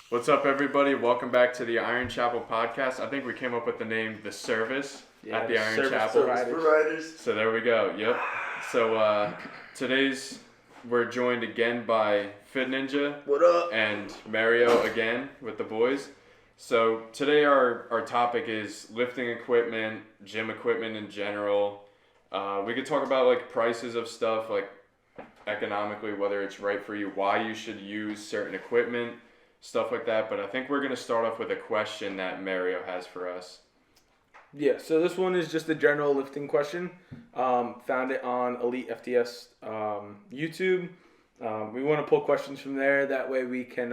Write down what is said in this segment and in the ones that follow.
What's up, everybody? Welcome back to the Iron Chapel podcast. I think we came up with the name The Service at the Iron Chapel. Providers. So there we go. Yep. So we're joined again by Fit Ninja. What up? And Mario again with the boys. So today our topic is lifting equipment, gym equipment in general. We could talk about like prices of stuff, like economically, whether it's right for you, why you should use certain equipment, stuff like that. But I think we're going to start off with a question that Mario has for us. Yeah, so this one is just a general lifting question. Found it on Elite FTS YouTube. We want to pull questions from there. That way we can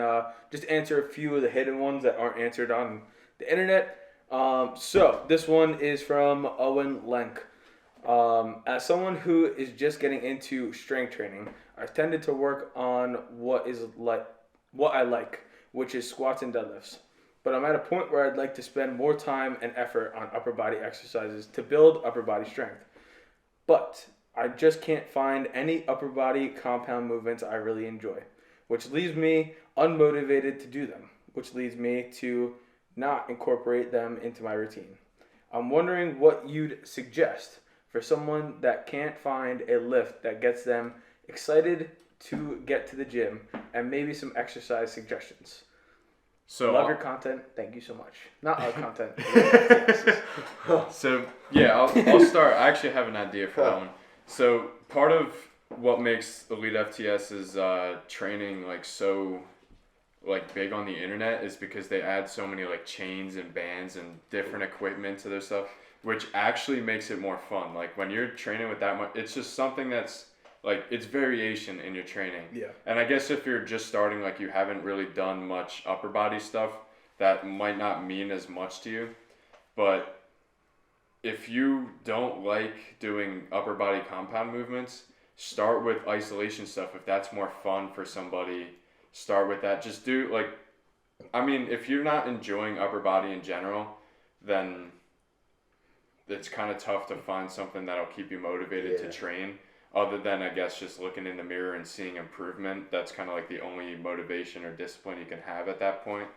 just answer a few of the hidden ones that aren't answered on the internet. So this one is from Owen Lenk. As someone who is just getting into strength training, I've tended to work on what I like, which is squats and deadlifts. But I'm at a point where I'd like to spend more time and effort on upper body exercises to build upper body strength. But I just can't find any upper body compound movements I really enjoy, which leaves me unmotivated to do them, which leads me to not incorporate them into my routine. I'm wondering what you'd suggest for someone that can't find a lift that gets them excited to get to the gym, and maybe some exercise suggestions. So love your content. Thank you so much. Not our content. So yeah, I'll start. I actually have an idea for that one. So part of what makes Elite FTS's training so big on the internet is because they add so many chains and bands and different equipment to their stuff, which actually makes it more fun. Like when you're training with that much, it's just something that's it's variation in your training. Yeah. And I guess if you're just starting, you haven't really done much upper body stuff, that might not mean as much to you. But if you don't like doing upper body compound movements, start with isolation stuff. If that's more fun for somebody, start with that. Just do if you're not enjoying upper body in general, then it's kind of tough to find something that'll keep you motivated to train. Other than, I guess, just looking in the mirror and seeing improvement. That's kind of the only motivation or discipline you can have at that point.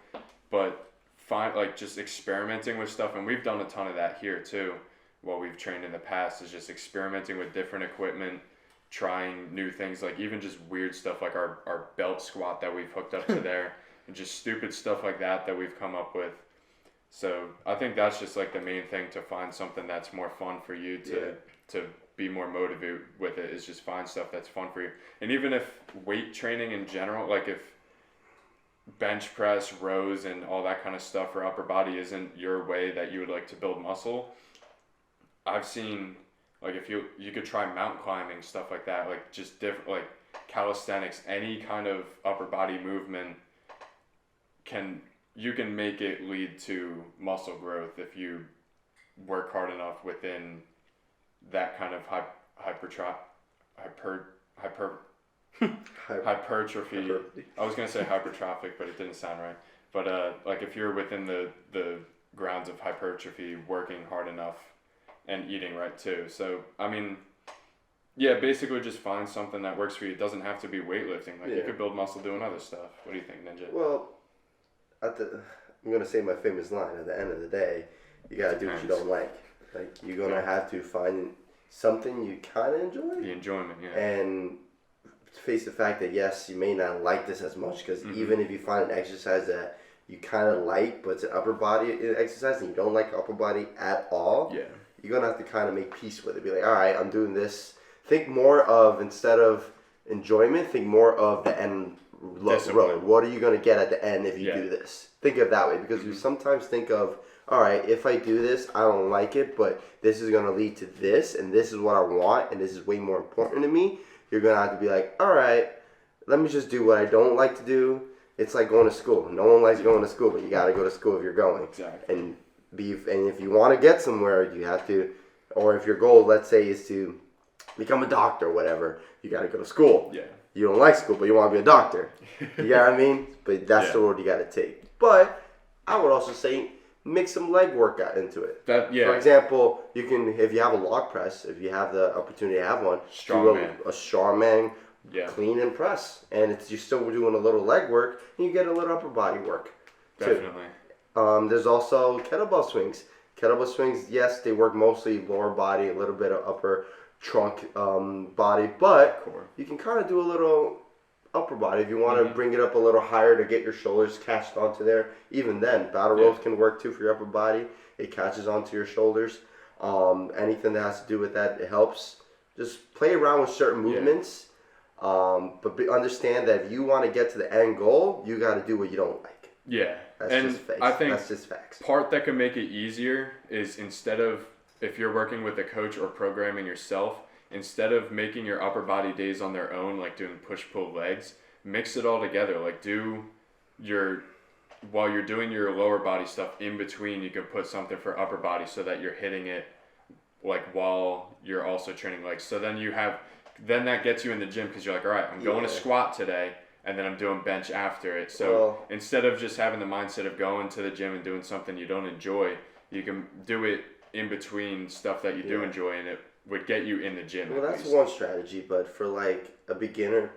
But find just experimenting with stuff, and we've done a ton of that here too. What we've trained in the past is just experimenting with different equipment, trying new things, even just weird stuff like our belt squat that we've hooked up to there, and just stupid stuff like that we've come up with. So I think that's just the main thing, to find something that's more fun for you to be more motivated with it, is just find stuff that's fun for you. And even if weight training in general, if bench press, rows, and all that kind of stuff for upper body isn't your way that you would like to build muscle, I've seen if you could try mountain climbing, stuff like that, just different calisthenics, any kind of upper body movement you can make it lead to muscle growth if you work hard enough within that kind of hypertrophy. I was going to say hypertrophic, but it didn't sound right. But if you're within the grounds of hypertrophy, working hard enough and eating right too. So basically just find something that works for you. It doesn't have to be weightlifting. You could build muscle doing other stuff. What do you think, Ninja? Well, I'm going to say my famous line. At the end of the day, you got to do what you don't like. You're going to have to find something you kind of enjoy. The enjoyment, yeah. And face the fact that, yes, you may not like this as much, because even if you find an exercise that you kind of like, but it's an upper body exercise and you don't like upper body at all, you're going to have to kind of make peace with it. Be like, all right, I'm doing this. Think more of, instead of enjoyment, think more of the end road. What are you going to get at the end if you do this? Think of it that way, because you sometimes think of, all right, if I do this, I don't like it, but this is going to lead to this, and this is what I want, and this is way more important to me. You're going to have to be like, all right, let me just do what I don't like to do. It's like going to school. No one likes going to school, but you got to go to school if you're going. Exactly. And if you want to get somewhere, you have to, or if your goal, let's say, is to become a doctor or whatever, you got to go to school. Yeah. You don't like school, but you want to be a doctor. You know what I mean? But that's the road you got to take. But I would also say, mix some leg workout into it. For example, you can, if you have a log press, if you have the opportunity to have one, do a strongman clean and press, and you're still doing a little leg work, and you get a little upper body work. Definitely. There's also kettlebell swings. Kettlebell swings, yes, they work mostly lower body, a little bit of upper trunk body, but you can kind of do a little upper body if you want to bring it up a little higher to get your shoulders catched onto there. Even then, battle ropes can work too for your upper body. It catches onto your shoulders. Anything that has to do with that, it helps. Just play around with certain movements, but understand that if you want to get to the end goal, you got to do what you don't like. Yeah, that's just facts. I think that's just facts. Part that can make it easier is instead of, if you're working with a coach or programming yourself, instead of making your upper body days on their own, like doing push-pull legs, mix it all together. Like while you're doing your lower body stuff in between, you can put something for upper body so that you're hitting it like while you're also training legs. So then that gets you in the gym because you're like, all right, I'm going to squat today, and then I'm doing bench after it. So instead of just having the mindset of going to the gym and doing something you don't enjoy, you can do it in between stuff that you do enjoy, and it would get you in the gym. Well, that's one strategy, but for like a beginner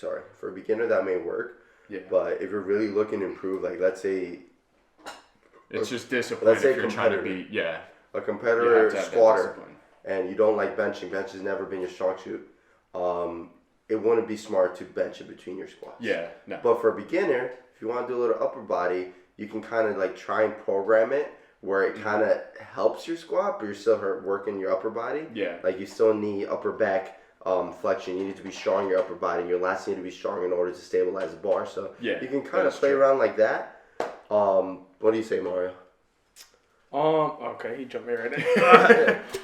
that may work. Yeah. But if you're really looking to improve, like let's say it's just discipline. Let's say if you're trying to be a competitor squatter, and you don't like benching. Bench has never been your strong suit. It wouldn't be smart to bench in between your squats. Yeah, no. But for a beginner, if you want to do a little upper body, you can kind of like try and program it where it kind of helps your squat, but you're still working your upper body. Yeah. Like you still need upper back flexion. You need to be strong in your upper body. Your lats need to be strong in order to stabilize the bar. So you can kind of play around like that. What do you say, Mario? Okay, he jumped me right in.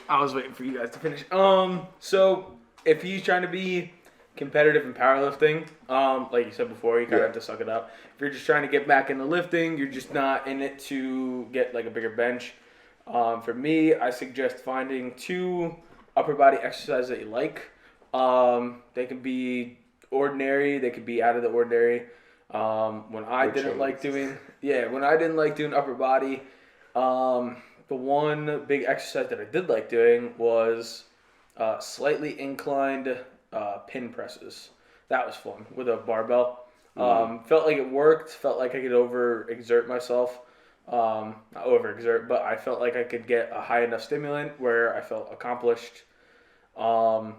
I was waiting for you guys to finish. So if he's trying to be competitive in powerlifting, like you said before, you kind of have to suck it up. If you're just trying to get back into lifting, you're just not in it to get like a bigger bench. For me, I suggest finding 2 upper body exercises that you like. They can be ordinary, they could be out of the ordinary. When I didn't like doing upper body, the one big exercise that I did like doing was slightly inclined pin presses. That was fun with a barbell. Felt like it worked. Felt like I could overexert myself. Not overexert, but I felt like I could get a high enough stimulant where I felt accomplished. And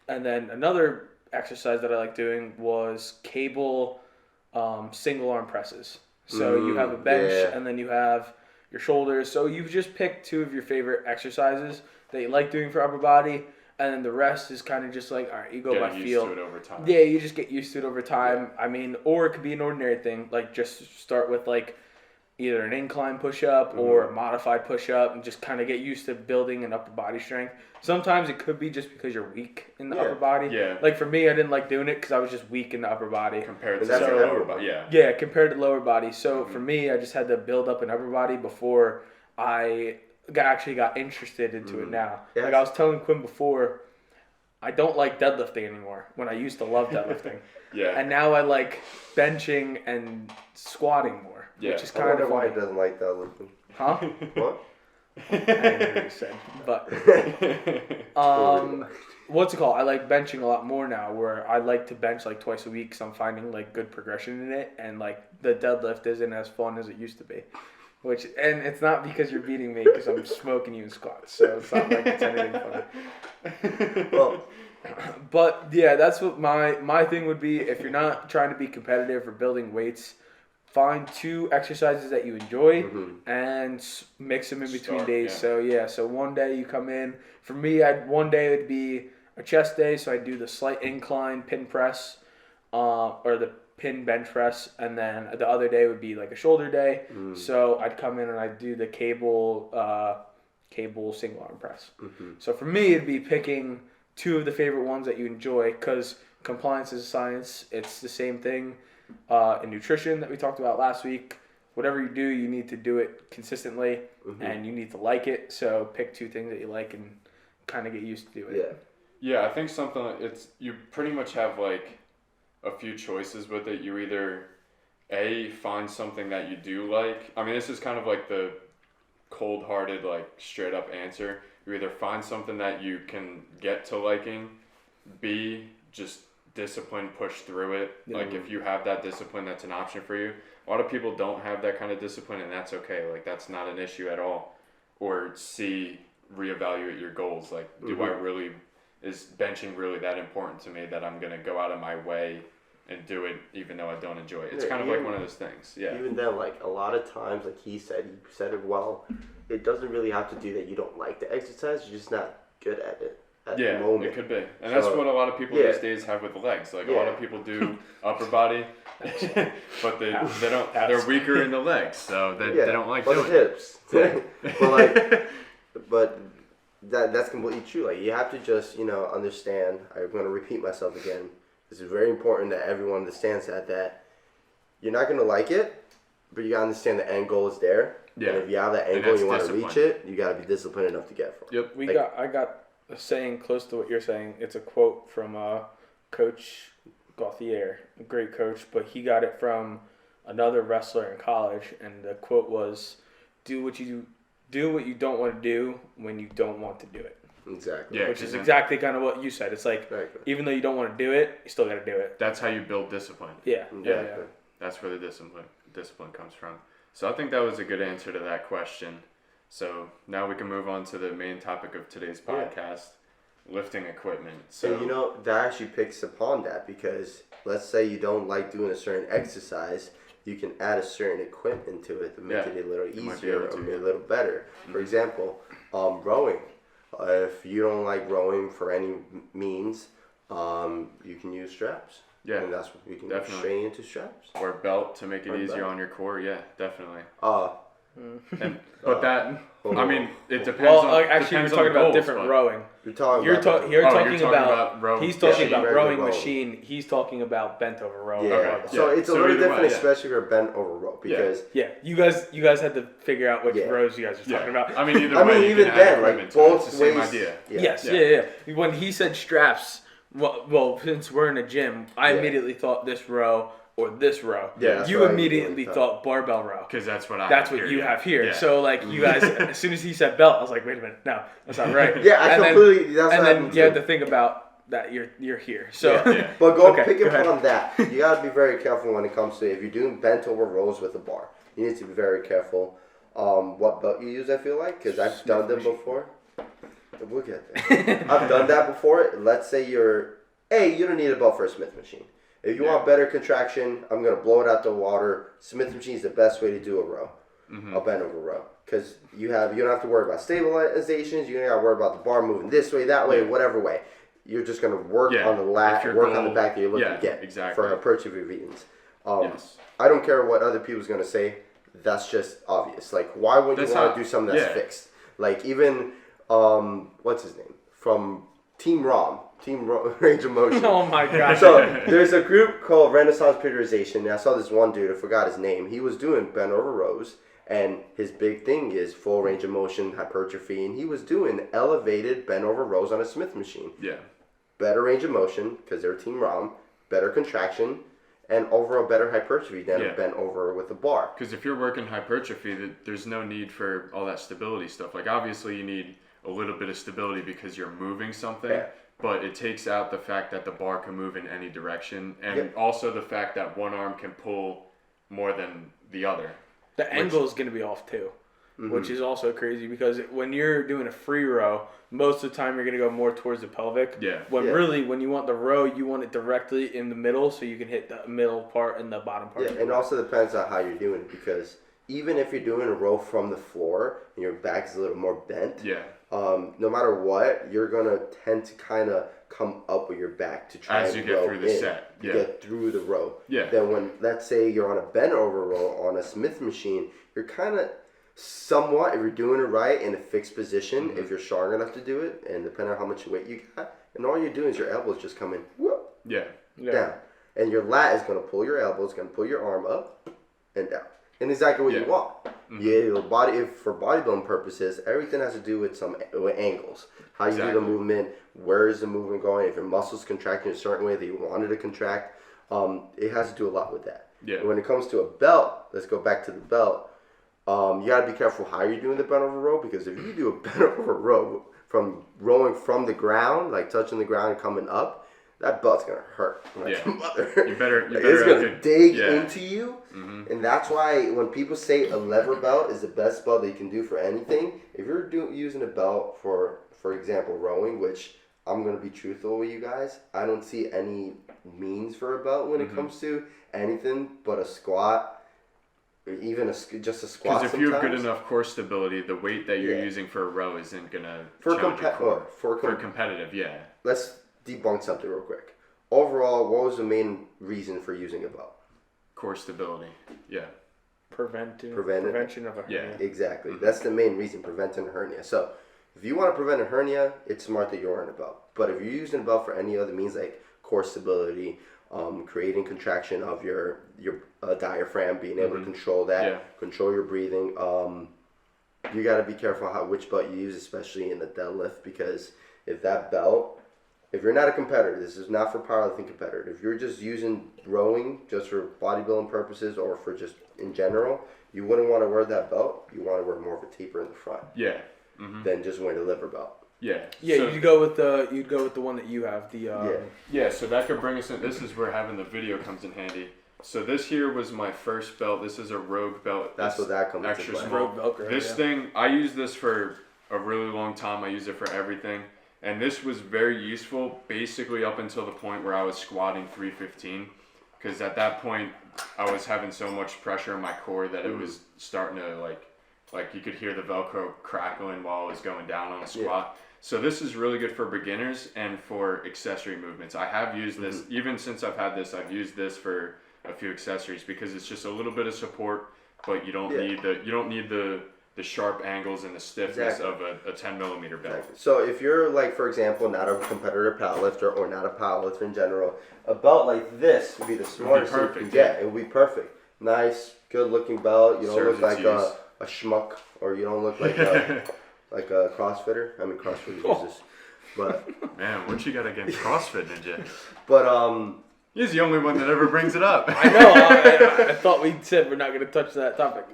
then another exercise that I like doing was cable single arm presses. So you have a bench and then you have your shoulders. So you just pick 2 of your favorite exercises that you like doing for upper body, and then the rest is kind of just like, all right, you go by feel. Get used to it over time. Yeah, you just get used to it over time. Yeah. I mean, or it could be an ordinary thing, like just start with like either an incline push-up or a modified push-up and just kind of get used to building an upper body strength. Sometimes it could be just because you're weak in the upper body. Yeah. Like for me, I didn't like doing it because I was just weak in the upper body. Compared to the lower body. Yeah. Yeah, compared to lower body. So for me, I just had to build up an upper body before I actually got interested into it now. Yes. Like I was telling Quinn before, I don't like deadlifting anymore when I used to love deadlifting. And now I like benching and squatting more. Yeah. Which is kind of why he doesn't like deadlifting. Huh? What? I didn't know what you said. But what's it called? I like benching a lot more now, where I like to bench like twice a week, so I'm finding like good progression in it, and like the deadlift isn't as fun as it used to be. And it's not because you're beating me, because I'm smoking you in squats, so it's not like it's anything funny. Well, but yeah, that's what my thing would be. If you're not trying to be competitive or building weights, find 2 exercises that you enjoy and mix them in between days. Yeah. So one day you come in. For me, one day it would be a chest day, so I do the slight incline pin press, or the pin bench press, and then the other day would be like a shoulder day. So I'd come in and I'd do the cable single arm press. So for me, it'd be picking 2 of the favorite ones that you enjoy, because compliance is a science. It's the same thing in nutrition that we talked about last week. Whatever you do, you need to do it consistently, and you need to like it. So pick 2 things that you like and kind of get used to doing it. Yeah, I think something you pretty much have like a few choices with it. You either find something that you do like. I mean, this is kind of like the cold-hearted, like straight up answer. You either find something that you can get to liking B, just discipline, push through it. Like if you have that discipline, that's an option for you. A lot of people don't have that kind of discipline, and that's okay. Like that's not an issue at all. Or C, reevaluate your goals. Like, is benching really that important to me that I'm gonna go out of my way and do it even though I don't enjoy it? It's kind of like one of those things. Yeah. Even then, like a lot of times, like he said it well. It doesn't really have to do that you don't like the exercise. You're just not good at it. The moment. It could be. And that's what a lot of people these days have with the legs. Like a lot of people do upper body, but they don't. They're weaker in the legs, so they don't like doing the hips. but that's completely true. Like you have to just understand. I'm going to repeat myself again. This is very important that everyone understands that you're not going to like it, but you got to understand the end goal is there. Yeah. And if you have that end goal and you want to reach it, you got to be disciplined enough to get it. Yep. I got a saying close to what you're saying. It's a quote from Coach Gauthier, a great coach, but he got it from another wrestler in college, and the quote was, do what you don't want to do when you don't want to do it. Exactly. Yeah, which is exactly kind of what you said. It's like, even though you don't want to do it, you still got to do it. That's how you build discipline. Yeah. Exactly. Yeah. That's where the discipline comes from. So I think that was a good answer to that question. So now we can move on to the main topic of today's podcast, lifting equipment. So that actually picks upon that, because let's say you don't like doing a certain exercise, you can add a certain equipment to it to make it a little easier or a little better. Mm-hmm. For example, rowing. If you don't like rowing for any means, you can use straps. Yeah, and that's what we can train into straps. Or a belt to make it easier on your core. Yeah, definitely. It depends. Well, actually, we're talking about different rowing. You're talking about rowing. He's talking about rowing machine. He's talking about bent over row. Yeah. Okay. So it's a little different, especially if you're bent over row, because you guys had to figure out which rows you guys were talking about. I mean, either way, even then, like both it's the same idea. Yes. When he said straps, well, since we're in a gym, I immediately thought this row or this row. Yeah, you immediately thought barbell row. Because that's what you have here. Yeah. So like you guys, as soon as he said belt, I was like, wait a minute, no, that's not right. Then you had to think about that you're here. So but pick up on that. You gotta be very careful when it comes to if you're doing bent over rows with a bar. You need to be very careful what belt you use. I feel like, because I've done them before. Look at that. I've done that before. Let's say you don't need a belt for a Smith machine. If you want better contraction, I'm going to blow it out the water. Smith machine is the best way to do a row, a bend over row. Because you don't have to worry about stabilizations. You don't have to worry about the bar moving this way, that way, whatever way. You're just going to work on the lat, work on the back that you're looking to get for hypertrophy reasons. I don't care what other people's going to say. That's just obvious. Like, why would you want to do something that's fixed? Like, even, what's his name? From Team Range of Motion. Oh my gosh. So there's a group called Renaissance Periodization, and I saw this one dude, I forgot his name. He was doing bent over rows, and his big thing is full range of motion, hypertrophy, and he was doing elevated bent over rows on a Smith machine. Yeah. Better range of motion, because they're Team ROM, better contraction, and overall better hypertrophy than bent over with a bar. Because if you're working hypertrophy, there's no need for all that stability stuff. Like, obviously you need a little bit of stability because you're moving something, but it takes out the fact that the bar can move in any direction, and also the fact that one arm can pull more than the other. The angle is going to be off too, which is also crazy, because when you're doing a free row, most of the time you're going to go more towards the pelvic. Yeah. Really, when you want the row, you want it directly in the middle, so you can hit the middle part and the bottom part. Yeah, and also depends on how you're doing it, because even if you're doing a row from the floor and your back is a little more bent, no matter what, you're gonna tend to kind of come up with your back to try as you get through the set, get through the row. Yeah. Then when, let's say you're on a bent over row on a Smith machine, you're kind of somewhat, if you're doing it right in a fixed position, if you're strong enough to do it, and depending on how much weight you got, and all you're doing is your elbows just coming down, and your lat is gonna pull your elbows, gonna pull your arm up and down. And exactly what you want. Your body, for bodybuilding purposes, everything has to do with with angles. How you do the movement, where is the movement going, if your muscles contracting a certain way that you want it to contract. It has to do a lot with that. Yeah. When it comes to a belt, let's go back to the belt. You got to be careful how you're doing the bent over row, because if you do a bent over row from rowing from the ground, like touching the ground and coming up, that belt's gonna hurt. Like, mother. You better It's gonna dig yeah. into you, and that's why when people say a lever belt is the best belt that you can do for anything, if you're using a belt for example, rowing, which I'm gonna be truthful with you guys, I don't see any means for a belt when it comes to anything but a squat. Even just a squat. Because if you have good enough core stability, the weight that you're using for a row isn't gonna challenge your core. For competitive, yeah. Let's debunk something real quick. Overall, what was the main reason for using a belt? Core stability. Yeah. Prevention of a hernia. Yeah, exactly. That's the main reason, preventing a hernia. So, if you want to prevent a hernia, it's smart that you're wearing a belt. But if you're using a belt for any other means like core stability, creating contraction of your diaphragm, being able to control that, control your breathing. You got to be careful which belt you use, especially in the deadlift, because if you're not a competitor, this is not for powerlifting competitor. If you're just using rowing just for bodybuilding purposes or for just in general, you wouldn't want to wear that belt. You want to wear more of a taper in the front. Yeah. Than just wearing a liver belt. Yeah. Yeah, so, you'd go with the one that you have. Yeah, so that could bring us in. This is where having the video comes in handy. So this here was my first belt. This is a Rogue belt. That's what that comes into extra play. small. Velcro, This thing, I used this for a really long time. I used it for everything. And this was very useful basically up until the point where I was squatting 315. Because at that point, I was having so much pressure in my core that it was starting to like you could hear the Velcro crackling while I was going down on a squat. Yeah. So this is really good for beginners and for accessory movements. I have used this, even since I've had this, I've used this for a few accessories because it's just a little bit of support, but you don't need the sharp angles and the stiffness of a 10 millimeter belt. Exactly. So if you're like, for example, not a competitor powerlifter or not a powerlifter in general, a belt like this would be the smartest thing you can get. It would be perfect. Nice, good looking belt. You don't look like a schmuck, or you don't look like a like a CrossFitter. I mean, CrossFitters use this, but man, what you got against CrossFit Ninja? But he's the only one that ever brings it up. I know. I thought we said we're not going to touch that topic.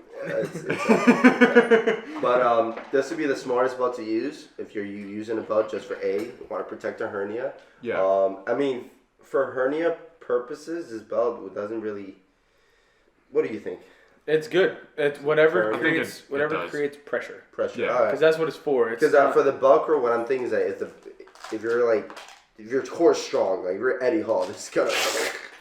But this would be the smartest belt to use if you're using a belt just for you want to protect a hernia. Yeah. I mean, for hernia purposes, this belt doesn't really. What do you think? It's good. It's whatever creates pressure. Pressure. Yeah. Because that's what it's for. Because for the Velcro, what I'm thinking is that if your core is strong, like you're Eddie Hall, this is gonna.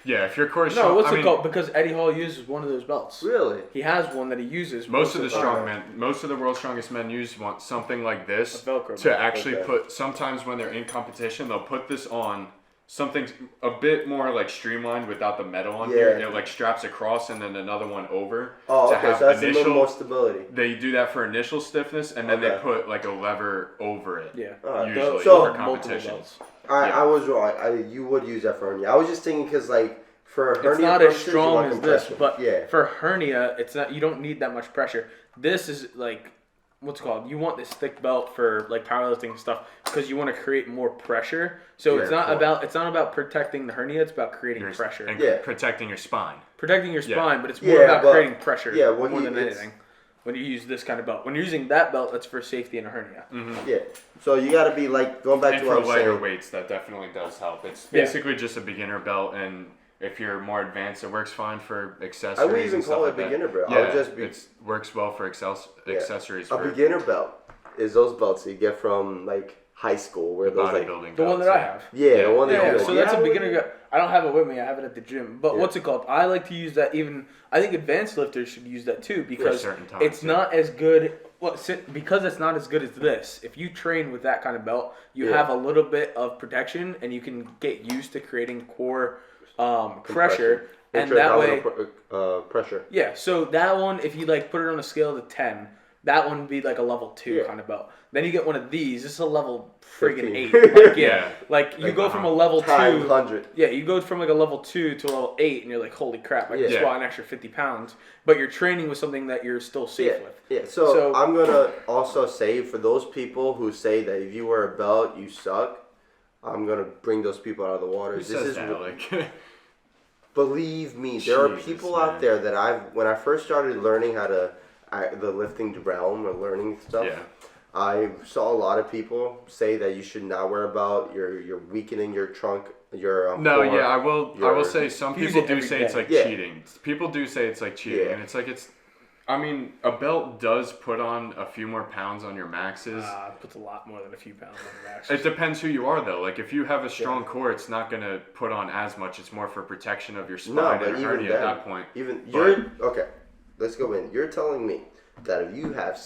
Yeah, if your core is strong. No, what's it called? Because Eddie Hall uses one of those belts. Really? He has one that he uses. Most of the world's strongest men want something like this Velcro to actually put. Sometimes when they're in competition, they'll put this on. Something a bit more like streamlined without the metal on here. It like straps across and then another one over. Oh, okay. So that's a little more stability. They do that for initial stiffness, and then they put like a lever over it. Yeah. Usually so for competition. I was wrong. You would use that for hernia. I was just thinking because like for hernia, it's not as strong as this, but yeah. For hernia, it's not. You don't need that much pressure. This is like. What's it called? You want this thick belt for like powerlifting and stuff because you want to create more pressure. So it's not about protecting the hernia. It's about creating pressure and protecting your spine. Protecting your spine, but it's more about creating pressure. Yeah, more than anything. When you use this kind of belt, when you're using that belt, that's for safety in a hernia. Mm-hmm. Yeah. So you got to be like going back to what I was saying. For lighter weights, that definitely does help. It's basically just a beginner belt and. If you're more advanced, it works fine for accessories. I wouldn't even call it a beginner belt. Yeah, it works well for accessories. A beginner belt is those belts that you get from like high school, where those like the one that I have. Yeah, the one that you have. So that's a beginner. I don't have it with me. I have it at the gym. But what's it called? I like to use that. Even I think advanced lifters should use that too because it's not as good. Well, because it's not as good as this. If you train with that kind of belt, you have a little bit of protection, and you can get used to creating core. Pressure and that way pressure. Yeah, so that one, if you like put it on a scale of 10, that one would be like a level 2 kind of belt. Then you get one of these. This is a level friggin' 8. Like you go from a level 2. 100. Yeah, you go from like a level 2 to a level 8, and you're like, holy crap! I can squat an extra 50 pounds. But you're training with something that you're still safe with. Yeah. So I'm gonna also say for those people who say that if you wear a belt you suck. I'm gonna bring those people out of the water. Believe me, there are people out there that when I first started learning how to the lifting realm or learning stuff. I saw a lot of people say that you should not wear a belt. You're weakening your trunk. Your no, core, yeah, I will say some people do say it's like cheating. People do say it's like cheating, and it's like I mean, a belt does put on a few more pounds on your maxes. It puts a lot more than a few pounds on your maxes. It depends who you are, though. Like, if you have a strong core, it's not going to put on as much. It's more for protection of your spine and hernia at that point. Okay, let's go in. You're telling me that if you have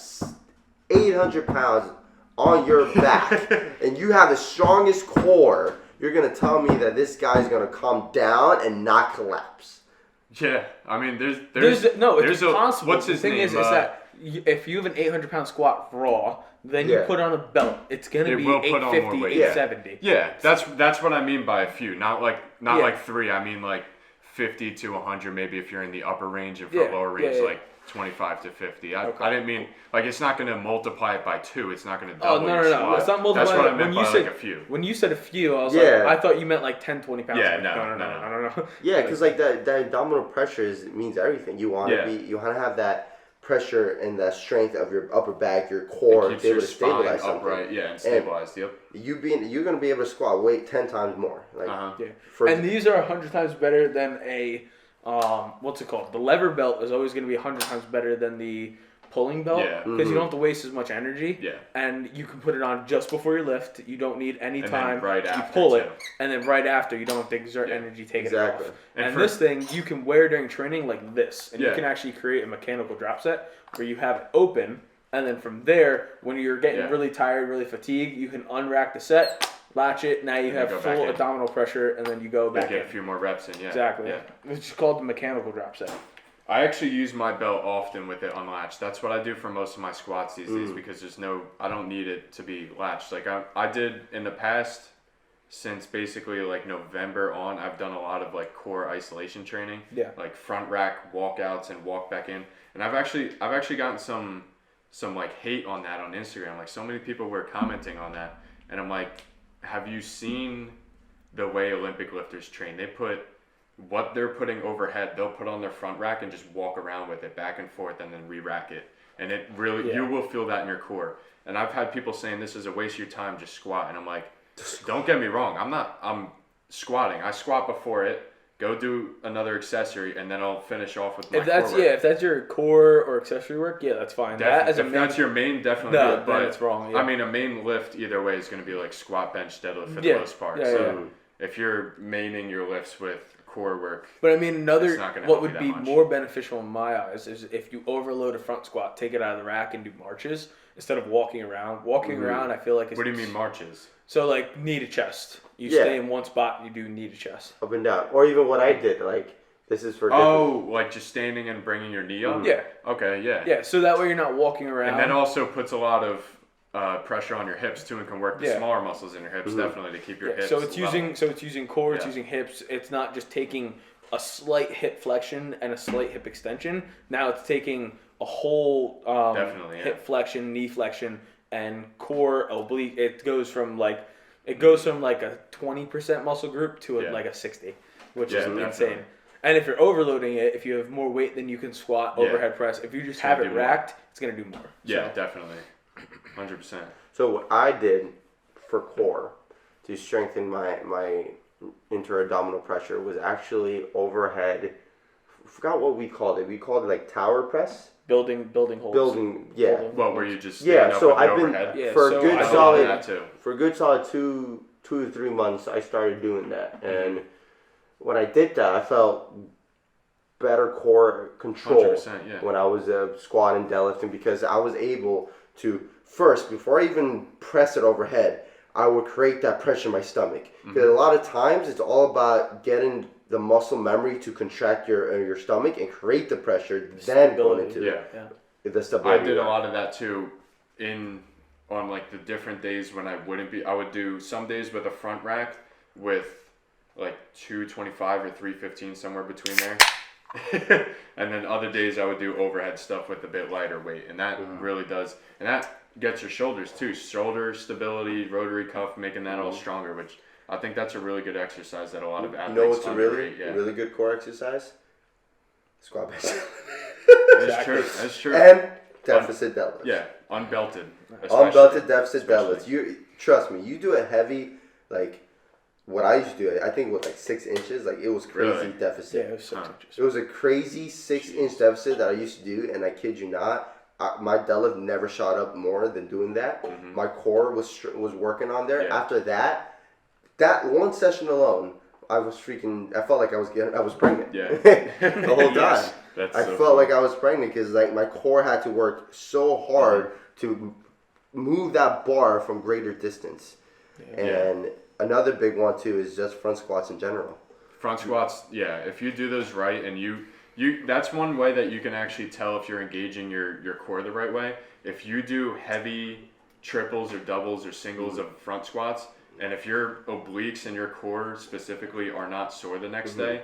800 pounds on your back and you have the strongest core, you're going to tell me that this guy's going to come down and not collapse. Yeah, I mean, there's it's possible. What's his name? The thing is that if you have an 800-pound squat raw, then you put on a belt. It's gonna be 850, 870. Yeah, that's what I mean by a few. Not like 3. I mean like 50 to 100. Maybe if you're in the upper range, and for lower range, like 25 to 50. I didn't mean like it's not going to multiply it by 2. It's not going to double. No. It's not multiplying. That's what I meant by like a few. When you said a few, I was like, I thought you meant like 10, 20 pounds. Yeah, no. Yeah, because like that abdominal pressure means everything. You want to have that pressure and that strength of your upper back, your core, to be able to stabilize something. Upright, and stabilized. Yep. You're going to be able to squat weight 10 times more. Like, and these are 100 times better than a. What's it called? The lever belt is always going to be 100 times better than the pulling belt because you don't have to waste as much energy. Yeah. And you can put it on just before you lift. You don't need any time. Right after, you pull it, and then right after you don't have to exert energy taking it off. And this thing you can wear during training like this, and you can actually create a mechanical drop set where you have it open, and then from there, when you're getting really tired, really fatigued, you can unrack the set. Latch it. Now you have full abdominal pressure, and then you go back. Get a few more reps in. Yeah. Exactly. Yeah. It's called the mechanical drop set. I actually use my belt often with it unlatched. That's what I do for most of my squats these days because I don't need it to be latched. Like I did in the past, since basically like November on, I've done a lot of like core isolation training. Yeah. Like front rack walkouts and walk back in, and I've actually gotten some like hate on that on Instagram. Like so many people were commenting on that, and I'm like. Have you seen the way Olympic lifters train? They put what they're putting overhead, they'll put on their front rack and just walk around with it back and forth and then re-rack it. And it really, you will feel that in your core. And I've had people saying this is a waste of your time, just squat. And I'm like, don't get me wrong. I'm squatting. I squat before it. Go do another accessory, and then I'll finish off with my core work. If that's your core or accessory work, that's fine. If that's your main, definitely. No, but it's wrong. Yeah. I mean, a main lift either way is going to be like squat, bench, deadlift for the most part. If you're maining your lifts with core work, but I mean, what would be more beneficial in my eyes is if you overload a front squat, take it out of the rack and do marches instead of walking around. Walking around, I feel like it's. What do you mean marches? So like knee to chest. You stay in one spot and you do knee to chest. Up and down. Or even what I did, like this is for like just standing and bringing your knee up? Yeah. Okay, yeah. Yeah, so that way you're not walking around. And that also puts a lot of pressure on your hips too and can work the smaller muscles in your hips definitely to keep your hips So it's using core, it's using hips. It's not just taking a slight hip flexion and a slight hip extension. Now it's taking a whole hip flexion, knee flexion, and core oblique. It goes from like a 20% muscle group to like a 60, which is insane. And if you're overloading it, if you have more weight than you can squat, overhead press, if you just have it racked, it's gonna do more. Yeah, definitely, 100%. So what I did for core to strengthen my inter-abdominal pressure was actually overhead. I forgot what we called it. We called it like tower press. Building holds. Well, where you just stand up so with I've overhead. been for a good solid 2 to 3 months. I started doing that, and when I did that, I felt better core control when I was squatting, deadlifting, because I was able to first, before I even press it overhead, I would create that pressure in my stomach. Because a lot of times it's all about getting the muscle memory to contract your stomach and create the pressure, then going into the stability. I did a lot of that too on like the different days when I would do some days with a front rack with like 225 or 315, somewhere between there. And then other days I would do overhead stuff with a bit lighter weight, and that really does, and that gets your shoulders too, shoulder stability, rotary cuff, making that all stronger, which I think that's a really good exercise that a lot of athletes what's a really good core exercise? Squat bench. That's true. And deficit deadlifts. Yeah, unbelted. Unbelted deficit deadlifts. You trust me. You do a heavy what I used to do. I think it was 6 inches. It was crazy deficit. Yeah, it was 6 inches. It was a crazy 6-inch deficit that I used to do, and I kid you not, my deadlift never shot up more than doing that. Mm-hmm. My core was working on there. Yeah. After that one session alone, I felt like I was pregnant. Yeah. The whole time. Yes. I felt like I was pregnant because my core had to work so hard to move that bar from greater distance. Yeah. And another big one too is just front squats in general. Front squats, yeah. If you do those right, and you that's one way that you can actually tell if you're engaging your core the right way. If you do heavy triples or doubles or singles of front squats, and if your obliques and your core specifically are not sore the next day,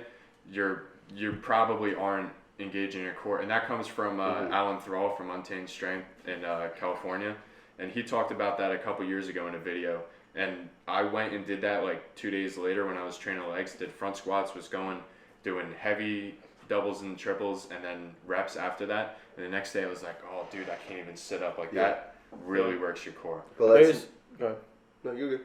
you probably aren't engaging your core. And that comes from Alan Thrall from Untamed Strength in California. And he talked about that a couple years ago in a video. And I went and did that 2 days later when I was training legs, did front squats, was doing heavy doubles and triples and then reps after that. And the next day I was like, oh dude, I can't even sit up that. Really works your core. Well, go ahead. No, you're good.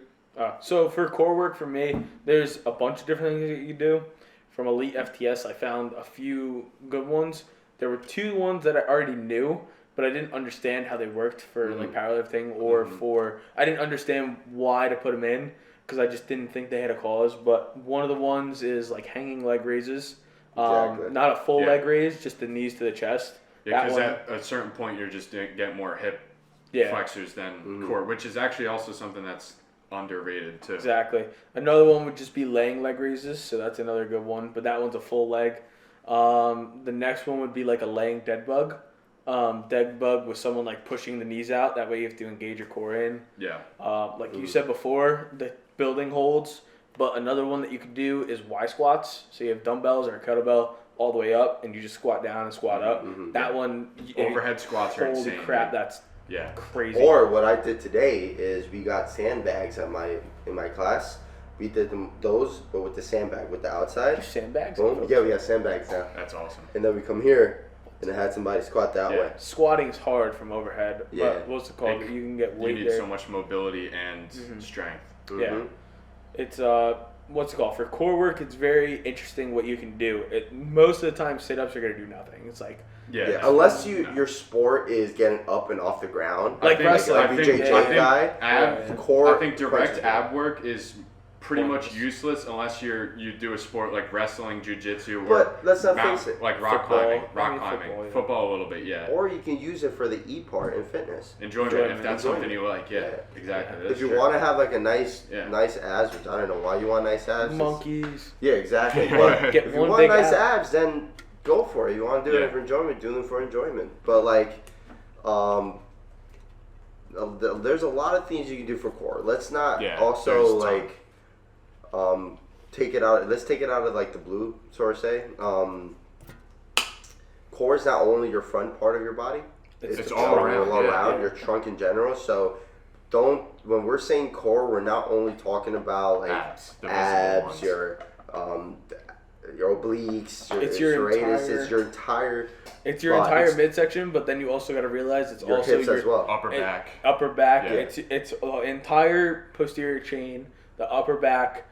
So for core work for me, there's a bunch of different things that you can do. From Elite FTS, I found a few good ones. There were 2 ones that I already knew, but I didn't understand how they worked for powerlifting or I didn't understand why to put them in because I just didn't think they had a cause. But one of the ones is hanging leg raises. Exactly. Not a full leg raise, just the knees to the chest. Yeah, because at a certain point you're just get more hip flexors than core, which is actually also something that's underrated too. Exactly. Another one would just be laying leg raises, so that's another good one. But that one's a full leg. The next one would be a laying dead bug. Dead bug with someone pushing the knees out. That way you have to engage your core in. Yeah. You said before, the building holds. But another one that you could do is Y squats. So you have dumbbells or a kettlebell all the way up, and you just squat down and squat up. That one. Overhead squats are insane. Holy crap, that's crazy. Or what I did today is we got sandbags in my class. We did those, but with the sandbag, with the outside. Sandbags? Boom. Yeah, we have sandbags now. That's awesome. And then we come here, and I had somebody squat that way. Squatting's hard from overhead. Yeah. But what's it called? You can get weight there. You need so much mobility and strength. Yeah. It's what's it called? For core work, it's very interesting what you can do. Most of the time, sit-ups are going to do nothing. It's unless your sport is getting up and off the ground. Wrestling. I think direct ab work is pretty much useless unless you do a sport like wrestling, jiu-jitsu, or let's not face it, rock climbing, football a little bit, Or you can use it for the E part in fitness. Enjoyment, if that's something you like, exactly. If you want to have a nice abs, which I don't know why you want nice abs. Monkeys. Yeah, exactly. But if you want nice abs, then go for it. You want to do it for enjoyment, do it for enjoyment. But there's a lot of things you can do for core. Let's not take it out. Let's take it out of the blue, sort of say. Core is not only your front part of your body; it's all around your trunk in general. So, when we're saying core, we're not only talking about abs, your obliques, your serratus, it's your entire midsection. But then you also got to realize it's your also hips as well. Upper back. Yeah. It's entire posterior chain. The upper back,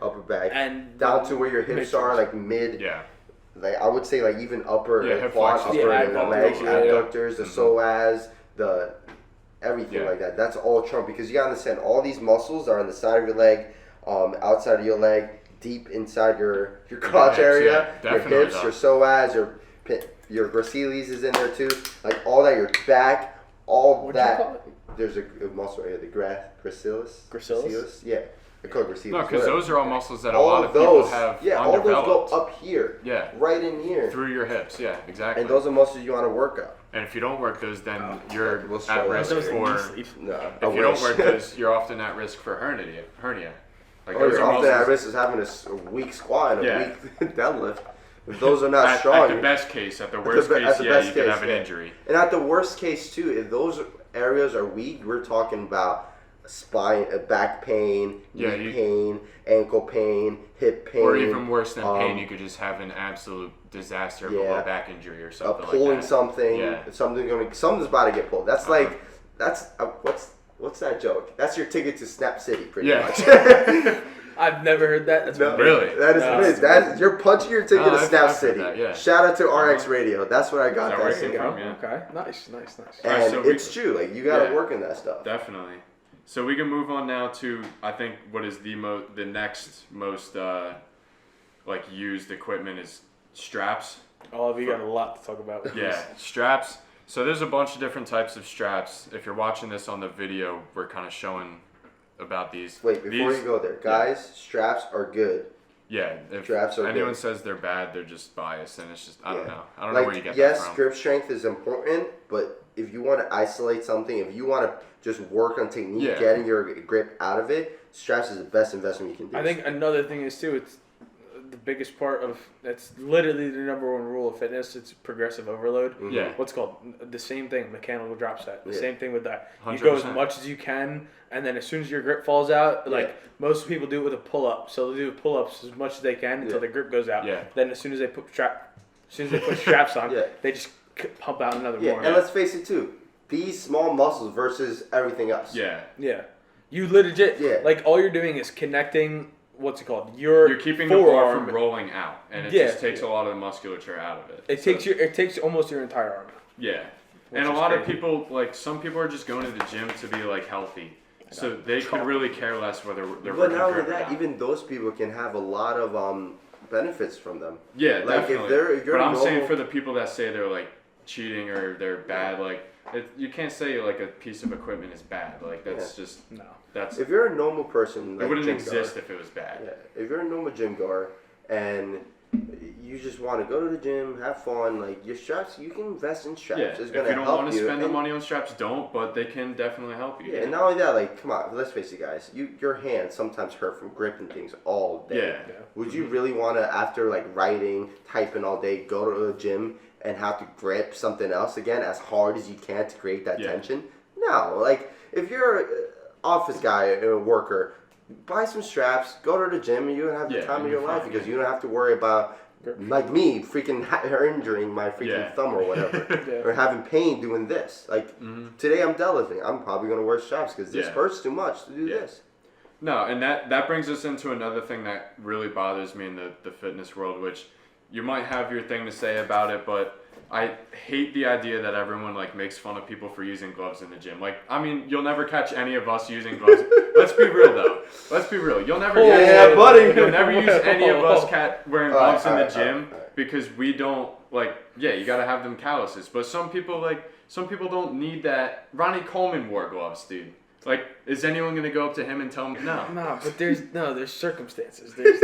and down to where your hips are, mid. Yeah. I would say even upper quad, legs, abductors, the psoas, the everything like that. That's all trunk because you gotta understand all these muscles are on the side of your leg, outside of your leg, deep inside your crotch area, your hips, your psoas, your gracilis is in there too. All that, your back, all that. There's a muscle right here, the gracilis. Gracilis? Yeah. No, because those are all muscles that a lot of people have all those go up here. Yeah. Right in here. Through your hips, exactly. And those are muscles you want to work up. And if you don't work those, then you're at risk for... If you don't work those, you're often at risk for hernia. You're often at risk of having a weak squat and a weak deadlift. If those are not strong... At the best case. At the worst case, you could have an injury. And at the worst case, too, if those areas are weak, we're talking about spine, back pain, knee pain, ankle pain, hip pain. Or even worse than pain, you could just have an absolute disaster of a low back injury or something pulling like that. something, something's about to get pulled. That's what's that joke? That's your ticket to Snap City, pretty much. I've never heard that. That's really. That's you're punching your ticket to Snap City. That, Shout out to RX Radio. That's what I got. That Okay, nice. And so it's true. Like you got to work in that stuff. Definitely. So we can move on now to I think what is the next most used equipment is straps. All of you got a lot to talk about with this. Straps. So there's a bunch of different types of straps. If you're watching this on the video, we're kind of showing about these. Wait, before you go there, guys, straps are good. Yeah, if straps are anyone good. says they're bad, they're just biased, and it's just I don't know. I don't know where you get that yes, from. grip strength is important, but if you want to isolate something, if you want to just work on technique, getting your grip out of it, straps is the best investment you can do. I think another thing is too, it's the biggest part of that's literally the number one rule of fitness. It's progressive overload. Mm-hmm. Yeah. What's called the same thing, mechanical drop set. The same thing with that. 100%. You go as much as you can, and then as soon as your grip falls out, like most people do it with a pull up. So they do pull ups as much as they can until the grip goes out. Yeah. Then as soon as they put straps on, they just pump out another more. And let's face it too, these small muscles versus everything else. Yeah. You legit like all you're doing is connecting. What's it called? You're keeping the bar from rolling out, and it just takes a lot of the musculature out of it. It takes almost your entire arm. Yeah, and a lot of people some people are just going to the gym to be healthy, so they could really care less whether they're. But not only that, even those people can have a lot of benefits from them. Yeah, definitely. If you're but I'm saying for the people that say they're cheating or they're bad, you can't say a piece of equipment is bad. That's just no. That's if you're a normal person, it wouldn't exist if it was bad. Yeah, if you're a normal gym goer and you just want to go to the gym, have fun, your straps, you can invest in straps. Yeah, it's if gonna you don't help want to spend the money on straps, don't. But they can definitely help you. Yeah, and not only that, come on, let's face it, guys. Your hands sometimes hurt from gripping things all day. Yeah. Would you really want to, after writing, typing all day, go to the gym and have to grip something else again as hard as you can to create that tension? No, if you're an office guy or a worker, buy some straps, go to the gym, and you're gonna have the time of your life because you don't have to worry about like me freaking injuring my freaking thumb or whatever, or having pain doing this. Today I'm deadlifting, I'm probably gonna wear straps because this hurts too much to do this. No, and that brings us into another thing that really bothers me in the fitness world, which you might have your thing to say about it, but I hate the idea that everyone makes fun of people for using gloves in the gym. You'll never catch any of us using gloves. Let's be real though. Let's be real. You'll never You'll never use any of us wearing gloves in the gym because we don't you gotta have them calluses. But some people don't need that. Ronnie Coleman wore gloves, dude. Is anyone gonna go up to him and tell him no? No, but there's circumstances. There's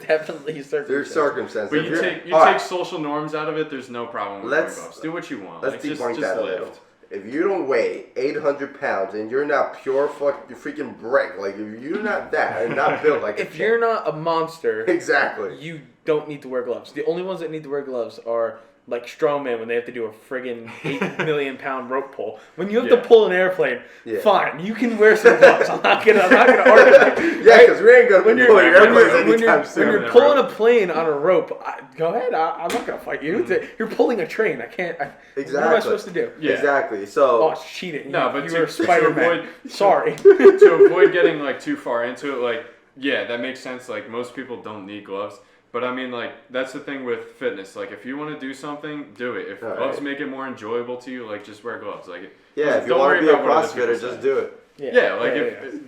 definitely circumstances. There's circumstances. But you take social norms out of it. There's no problem with wearing gloves. Do what you want. Let's debunk just that a little. If you don't weigh 800 pounds and you're not pure freaking brick, if you're not that and not built if you're not a monster, exactly, you don't need to wear gloves. The only ones that need to wear gloves are strongman when they have to do a friggin' 8 million pound rope pull. When you have to pull an airplane, fine, you can wear some gloves. I'm not gonna argue. Yeah, because we ain't gonna pull airplanes anytime soon. When you're pulling a plane on a rope, go ahead. I'm not gonna fight you. You're pulling a train. I can't. Exactly. What am I supposed to do? Yeah. Exactly. So. It's cheating. No, but you're Spider-Man. Sorry. To avoid getting too far into it, that makes sense. Most people don't need gloves. But I mean, that's the thing with fitness. If you want to do something, do it. If gloves make it more enjoyable to you, just wear gloves. If you want to be a CrossFitter, just do it.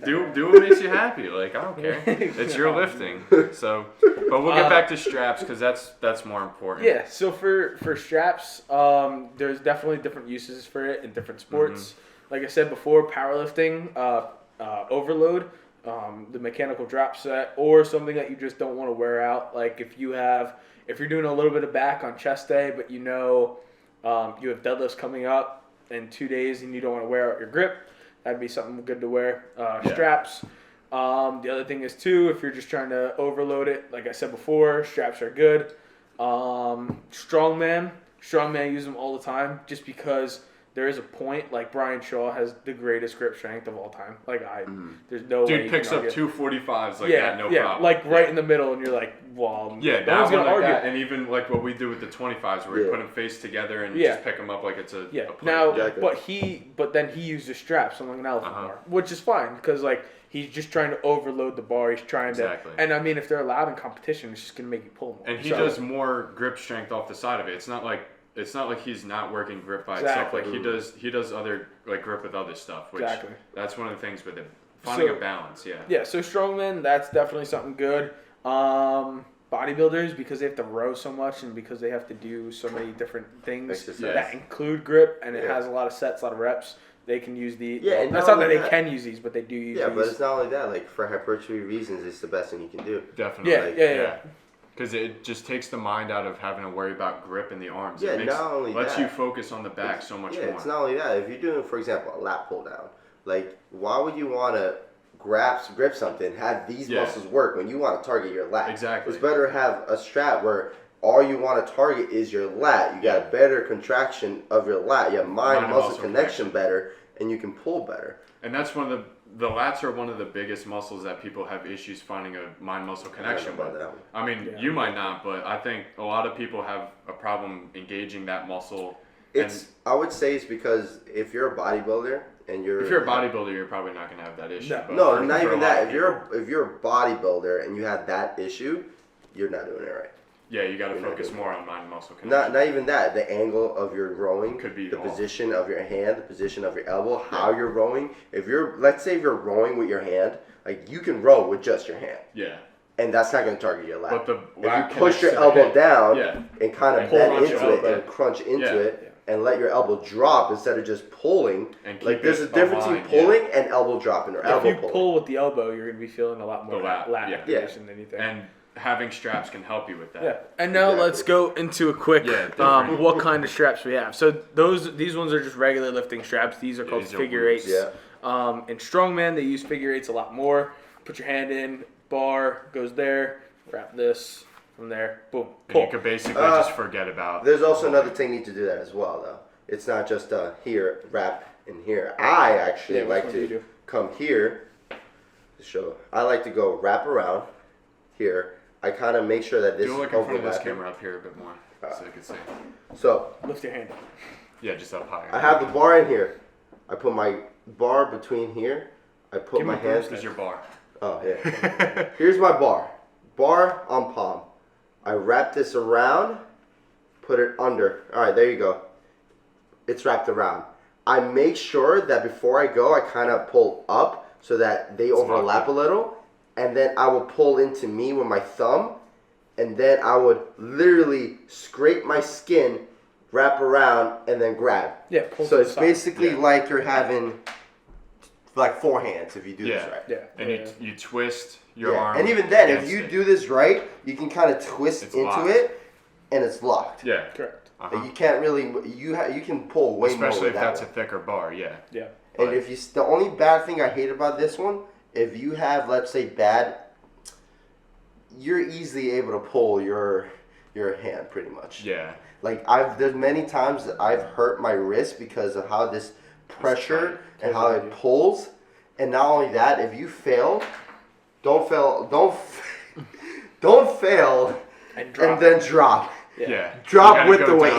Do what makes you happy. I don't care. It's your lifting. So, but we'll get back to straps because that's more important. Yeah. So for straps, there's definitely different uses for it in different sports. Mm-hmm. Like I said before, powerlifting, overload. The mechanical drop set, or something that you just don't want to wear out. If you're doing a little bit of back on chest day, but you have deadlifts coming up in 2 days and you don't want to wear out your grip, that'd be something good to wear. Straps. The other thing is too, if you're just trying to overload it, like I said before, straps are good. Strongman use them all the time just because there is a point, like Brian Shaw has the greatest grip strength of all time. Like there's no way. Dude picks up 245s like that, no yeah, problem. like right in the middle, and you're like, well, yeah, no one's that one gonna like argue. that, and even like what we do with the 25s, where we put them face together and just pick them up like it's a plate. Now, but then he uses straps on like an elephant bar, which is fine because like he's just trying to overload the bar. He's trying to, and I mean, if they're allowed in competition, it's just gonna make you pull more. And he does more grip strength off the side of it. It's not like he's not working grip by itself. Like he does other like grip with other stuff. Which that's one of the things with it. Finding a balance, Yeah, so strongmen, that's definitely something good. Bodybuilders, because they have to row so much and because they have to do so many different things that include grip, and it has a lot of sets, a lot of reps. They can use the. Yeah, that's not that they can use these, but they do use these. Yeah, but it's not only that. Like for hypertrophy reasons, it's the best thing you can do. Definitely. Yeah. Because it just takes the mind out of having to worry about grip in the arms. Yeah, not only lets that. you focus on the back so much more. Yeah, it's not only that. If you're doing, for example, a lat pull down, like why would you want to grip something, have these muscles work when you want to target your lat? Exactly. It's better to have a strap where all you want to target is your lat. You got a better contraction of your lat. You have mind-muscle connection better, and you can pull better. And that's one of the lats are one of the biggest muscles that people have issues finding a mind-muscle connection with. I mean, you might not, but I think a lot of people have a problem engaging that muscle. I would say it's because if you're a bodybuilder and you're a bodybuilder, you're probably not gonna have that issue. No, not even that. If you're a bodybuilder and you have that issue, you're not doing it right. Yeah, you got to focus more on mind muscle connection. Not even that. The angle of your rowing could be the position of your hand, the position of your elbow, how you're rowing. Let's say if you're rowing with your hand, like you can row with just your hand. Yeah. And that's not going to target your lat. But if you push your elbow down and kind of bend into it and crunch into it and let your elbow drop instead of just pulling, like there's a difference between pulling and elbow dropping or elbow pulling. If you pull with the elbow, you're going to be feeling a lot more lat activation than anything. And having straps can help you with that. Yeah. And now let's go into a quick what kind of straps we have. So these ones are just regular lifting straps. These are called figure eights. Yeah. In strongman, they use figure eights a lot more. Put your hand in, bar goes there, wrap this from there, boom, pull. And you could basically just forget about. There's also another technique to do that as well, though. It's not just here, wrap in here. I actually like to come here to show. I like to go wrap around here. I kind of make sure that this is overlapping. Do look in front of this camera up here a bit more so you can see. So lift your hand up. Yeah, just up higher. I have the bar in here. I put my bar between here. I put my hands. This is your bar. Oh yeah. Here's my bar. Bar on palm. I wrap this around. Put it under. All right, there you go. It's wrapped around. I make sure that before I go, I kind of pull up so that they overlap a little. And then I will pull into me with my thumb, and then I would literally scrape my skin, wrap around, and then grab. Yeah. So it's basically like you're having like four hands if you do this right. Yeah. And you twist your arm. And even then, if you do this right, you can kind of twist into it, and it's locked. Yeah. Correct. You can't really you can pull way more. Especially if that's a thicker bar. Yeah. Yeah. And if the only bad thing I hate about this one. If you have, let's say, you're easily able to pull your hand pretty much. Yeah. Like there's many times that I've hurt my wrist because of how this pressure and how it pulls. And not only that, if you fail, don't fail and then drop. Yeah. Drop with the weight.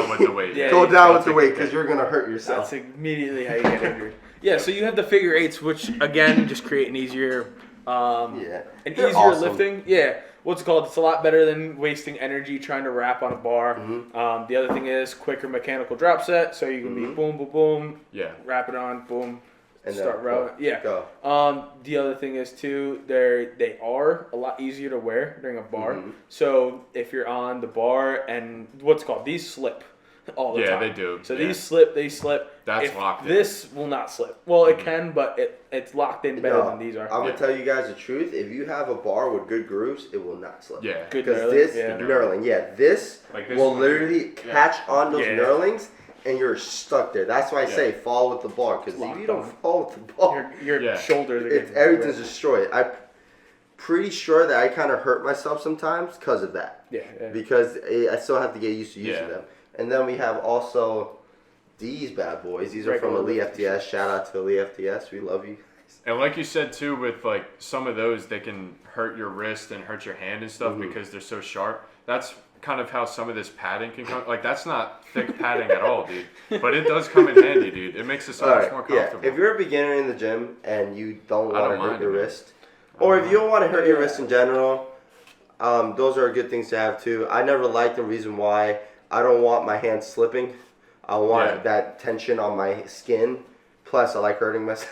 Go down with the weight because you're gonna hurt yourself. That's immediately how you get injured. Yeah, so you have the figure eights, which again just create an easier, lifting. Yeah, what's it called? It's a lot better than wasting energy trying to wrap on a bar. Mm-hmm. The other thing is quicker mechanical drop set, so you can be boom, boom, boom. Yeah. Wrap it on, boom. And start rowing. Yeah. Go. The other thing is too, they are a lot easier to wear during a bar. Mm-hmm. So if you're on the bar and what's it called? These slip. All the time. They do. So these slip, they slip. That's locked in. This will not slip. Well, it can, but it's locked in better than these are. I'm going to tell you guys the truth. If you have a bar with good grooves, it will not slip. Yeah. Because this knurling, this will literally catch on those knurlings, and you're stuck there. That's why I say fall with the bar. Because if you don't fall with the bar, your shoulders are everything's destroyed. I'm pretty sure that I kind of hurt myself sometimes because of that. Yeah. Because I still have to get used to using them. And then we have also these bad boys. These are from Elite FTS. Shout out to Elite FTS. We love you. And like you said too, with like some of those, they can hurt your wrist and hurt your hand and stuff because they're so sharp. That's kind of how some of this padding can come. Like that's not thick padding at all, dude. But it does come in handy, dude. It makes it so much more comfortable. If you're a beginner in the gym and you don't want to hurt your wrist, or if you don't want to hurt your wrist in general, those are good things to have too. I never liked the reason why I don't want my hands slipping. I want that tension on my skin. Plus, I like hurting myself.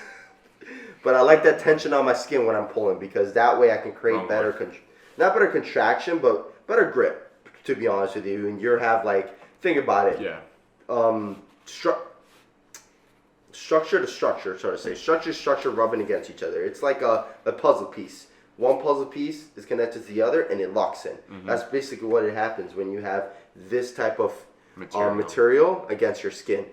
But I like that tension on my skin when I'm pulling because that way I can create not better contraction, but better grip, to be honest with you. And you have think about it. Yeah. Structure to structure, so to say. Structure rubbing against each other. It's like a puzzle piece. One puzzle piece is connected to the other and it locks in. That's basically what it happens when you have this type of material against your skin.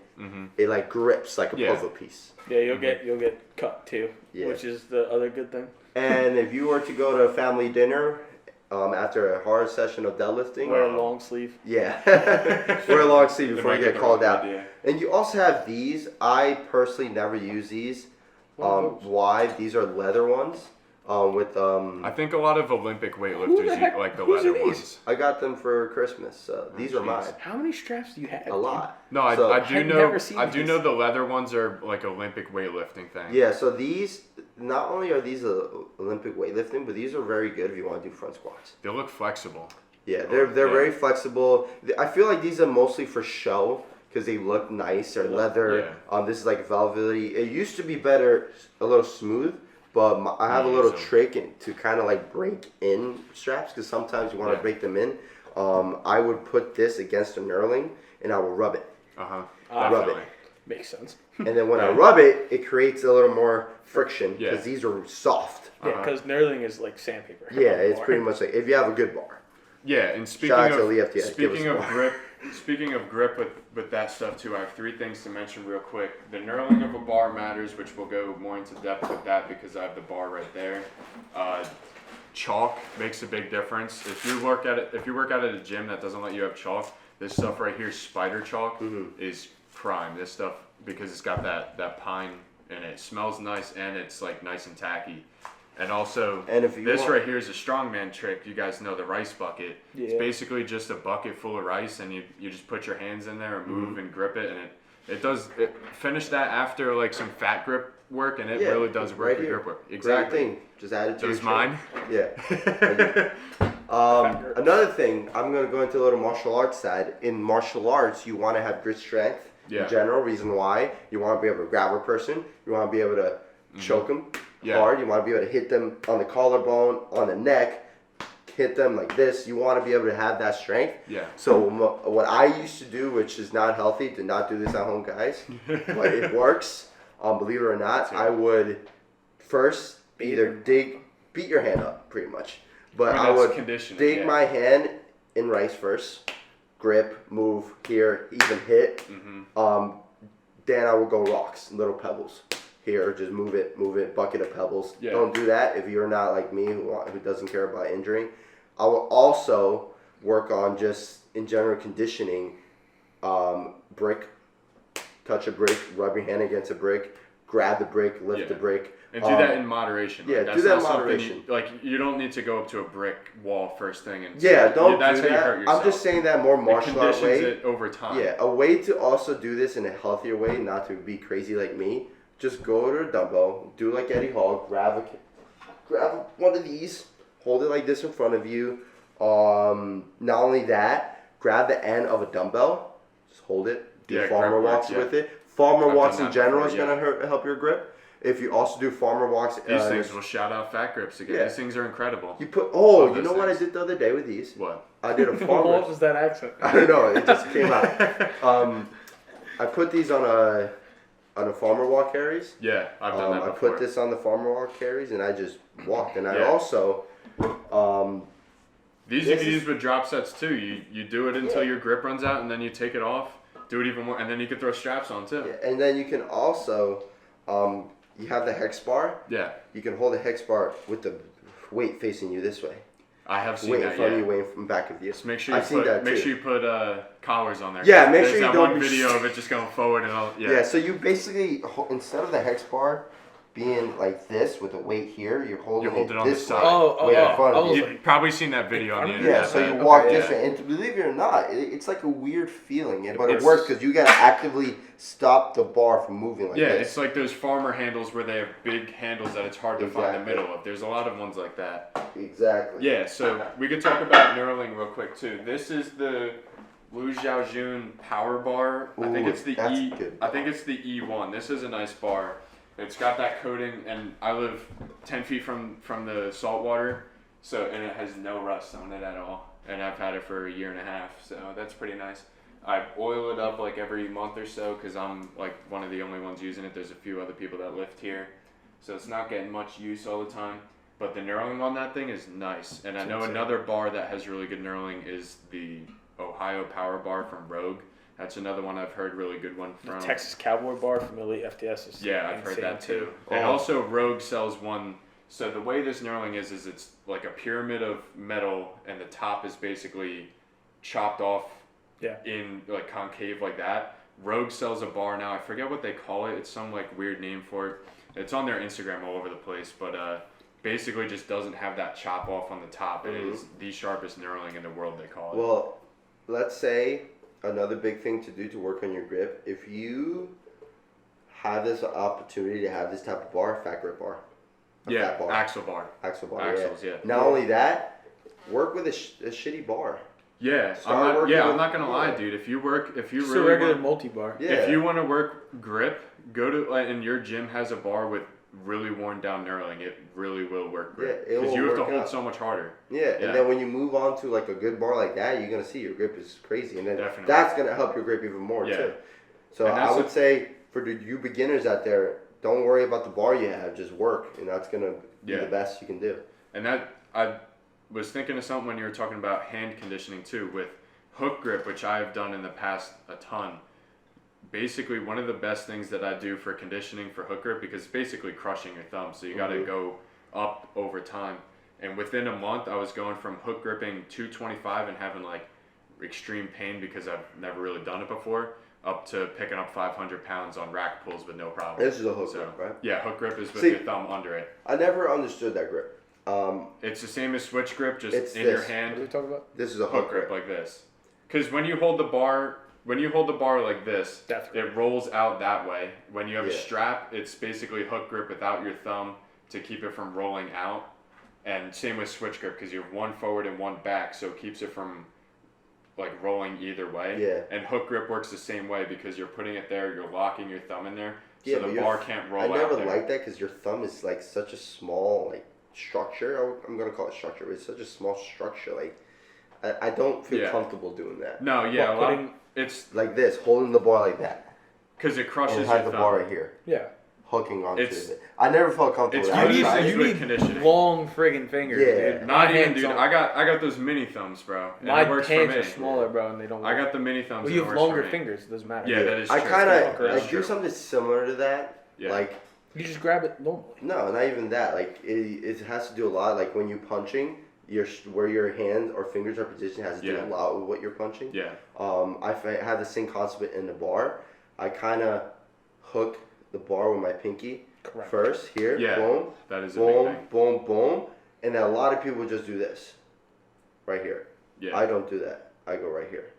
It grips like a puzzle piece. Yeah, you'll get cut too, which is the other good thing. And if you were to go to a family dinner after a hard session of deadlifting, wear a long sleeve. Yeah, wear a long sleeve before you get called out. And you also have these. I personally never use these. Why? These are leather ones. I think a lot of Olympic weightlifters use like the leather ones. I got them for Christmas. These are mine. How many straps do you have? A lot. No, I do know the leather ones are like Olympic weightlifting thing. Yeah, so these, not only are these Olympic weightlifting, but these are very good if you want to do front squats. They look flexible. Yeah, they're very flexible. I feel like these are mostly for show because they look nice. They're leather. This is like velvety. It used to be better, a little smooth. But I have a little trick to kind of break in straps because sometimes you want to break them in. I would put this against a knurling and I will rub it. Rub it. Makes sense. And then when I rub it, it creates a little more friction because these are soft. Yeah, because knurling is like sandpaper. Yeah, it's pretty much like if you have a good bar. Yeah, and speaking of grip with that stuff too, I have 3 things to mention real quick. The knurling of a bar matters, which we'll go more into depth with that because I have the bar right there. Chalk makes a big difference. If you work out at a gym that doesn't let you have chalk, this stuff right here, spider chalk, is prime. This stuff because it's got that pine in it. It smells nice and it's nice and tacky. And also, right here is a strongman trick. You guys know the rice bucket. Yeah. It's basically just a bucket full of rice, and you just put your hands in there and move and grip it, and it does finish that after some fat grip work, and it really does work with grip work. Exactly. Thing. Just add it to your mine. Yeah. Another thing, I'm gonna go into a little martial arts side. In martial arts, you want to have good strength. In general, reason why you want to be able to grab a person, you want to be able to choke them. Hard. You want to be able to hit them on the collarbone, on the neck, hit them like this. You want to be able to have that strength. Yeah. So what I used to do, which is not healthy, do not do this at home, guys, but it works. Believe it or not, I would first beat your hand up, pretty much. But I would dig my hand in rice first, grip, move here, even hit. Then I would go rocks, little pebbles. Here, just move it, bucket of pebbles. Yeah. Don't do that if you're not like me who doesn't care about injuring. I will also work on just in general conditioning, brick, touch a brick, rub your hand against a brick, grab the brick, lift the brick. And do that in moderation. Yeah, do that in moderation. You don't need to go up to a brick wall first thing. And don't that's do how that. you hurt yourself. I'm just saying that more martial art way. It over time. Yeah, a way to also do this in a healthier way, not to be crazy like me. Just go to a dumbbell, do like Eddie Hall, grab one of these, hold it like this in front of you. Not only that, grab the end of a dumbbell, just hold it, do farmer walks with it. Farmer walks in general is going to help your grip. If you also do farmer walks, these things will shout out fat grips again. These things are incredible. You know what I did the other day with these? What? I did a farmer. What was that accent? I don't know. It just came out. I put these on a farmer walk carries. Yeah, I've done that before. I put this on the farmer walk carries and I just walked. And I also... these you can use with drop sets too. You do it until your grip runs out and then you take it off. Do it even more. And then you can throw straps on too. Yeah, and then you can also... you have the Hex Bar. Yeah. You can hold the Hex Bar with the weight facing you this way. I have seen weight that. in front of you, weight in back of you. Just make sure you put collars on there. Yeah, make sure you that don't one be video of it just going forward and all. Yeah, so you basically, instead of the hex bar being like this with the weight here, you're holding it on the side. In front of you. You've probably seen that video on the internet. Yeah, so you walk this way, and believe it or not, it's like a weird feeling, but it works because you gotta actively stop the bar from moving like this. Yeah, it's like those farmer handles where they have big handles that it's hard to find the middle of. There's a lot of ones like that. Exactly. Yeah, so we could talk about knurling real quick too. This is the Xiaozun power bar. I think it's the I think it's the E1. This is a nice bar. It's got that coating, and I live 10 feet from the salt water, and it has no rust on it at all. And I've had it for a year and a half, so that's pretty nice. I oil it up like every month or so because I'm like one of the only ones using it. There's a few other people that lift here, so it's not getting much use all the time. But the knurling on that thing is nice. And I know another bar that has really good knurling is the Ohio Power Bar from Rogue. That's another one I've heard really good one from. The Texas Cowboy Bar from Elite FTS is I've heard that too. And also Rogue sells one. So the way this knurling is it's like a pyramid of metal, and the top is basically chopped off in like concave like that. Rogue sells a bar now. I forget what they call it. It's some like weird name for it. It's on their Instagram all over the place, but basically just doesn't have that chop off on the top. It is the sharpest knurling in the world, they call it. Well, let's say another big thing to do to work on your grip, if you have this opportunity to have this type of bar, fat grip bar. Fat bar. Axle bar. Axles, yeah. Not only that, work with a shitty bar. Yeah, I'm not gonna lie, dude. If you really a regular multi-bar. Yeah. If you want to work grip, go to and your gym has a bar with really worn down knurling. It really will work grip because you have to hold so much harder. Yeah, and then when you move on to like a good bar like that, you're gonna see your grip is crazy, and then that's gonna help your grip even more too. So I would say for you beginners out there, don't worry about the bar you have, just work, and that's gonna be the best you can do. And that I was thinking of something when you were talking about hand conditioning too, with hook grip, which I have done in the past a ton. Basically, one of the best things that I do for conditioning for hook grip, because it's basically crushing your thumb, so you got to go up over time. And within a month, I was going from hook gripping 225 and having like extreme pain because I've never really done it before, up to picking up 500 pounds on rack pulls with no problem. This is a hook grip, right? Yeah, hook grip is with your thumb under it. I never understood that grip. It's the same as switch grip, just in your hand. What are you talking about? This is a hook grip like this. Because when you hold the bar like this, it rolls out that way. When you have a strap, it's basically hook grip without your thumb to keep it from rolling out. And same with switch grip, because you have one forward and one back, so it keeps it from like rolling either way. Yeah. And hook grip works the same way because you're putting it there, you're locking your thumb in there, so the bar can't roll out. I never liked that because your thumb is like such a small like structure. I'm gonna call it structure. It's such a small structure. Like I don't feel comfortable doing that. No, it's like this, holding the bar like that. Because it crushes and your have the bar right here. Yeah. Hooking onto it. I never felt comfortable with that. You need long friggin' fingers, dude. Not even, dude. I got those mini thumbs, bro. And my hands are smaller, bro, and they don't work. I got the mini thumbs. Well, you have longer fingers. It doesn't matter. Yeah, that is true. I do something similar to that. Yeah. Like, you just grab it normally. No, not even that. Like, it has to do a lot. Like, when you're punching, where your hands or fingers are positioned has to do a lot with what you're punching. Yeah. I have the same concept in the bar. I kind of hook the bar with my pinky. Correct. First, here, boom, that is boom, a big thing. boom, boom, and then a lot of people just do this, right here. Yeah. I don't do that. I go right here.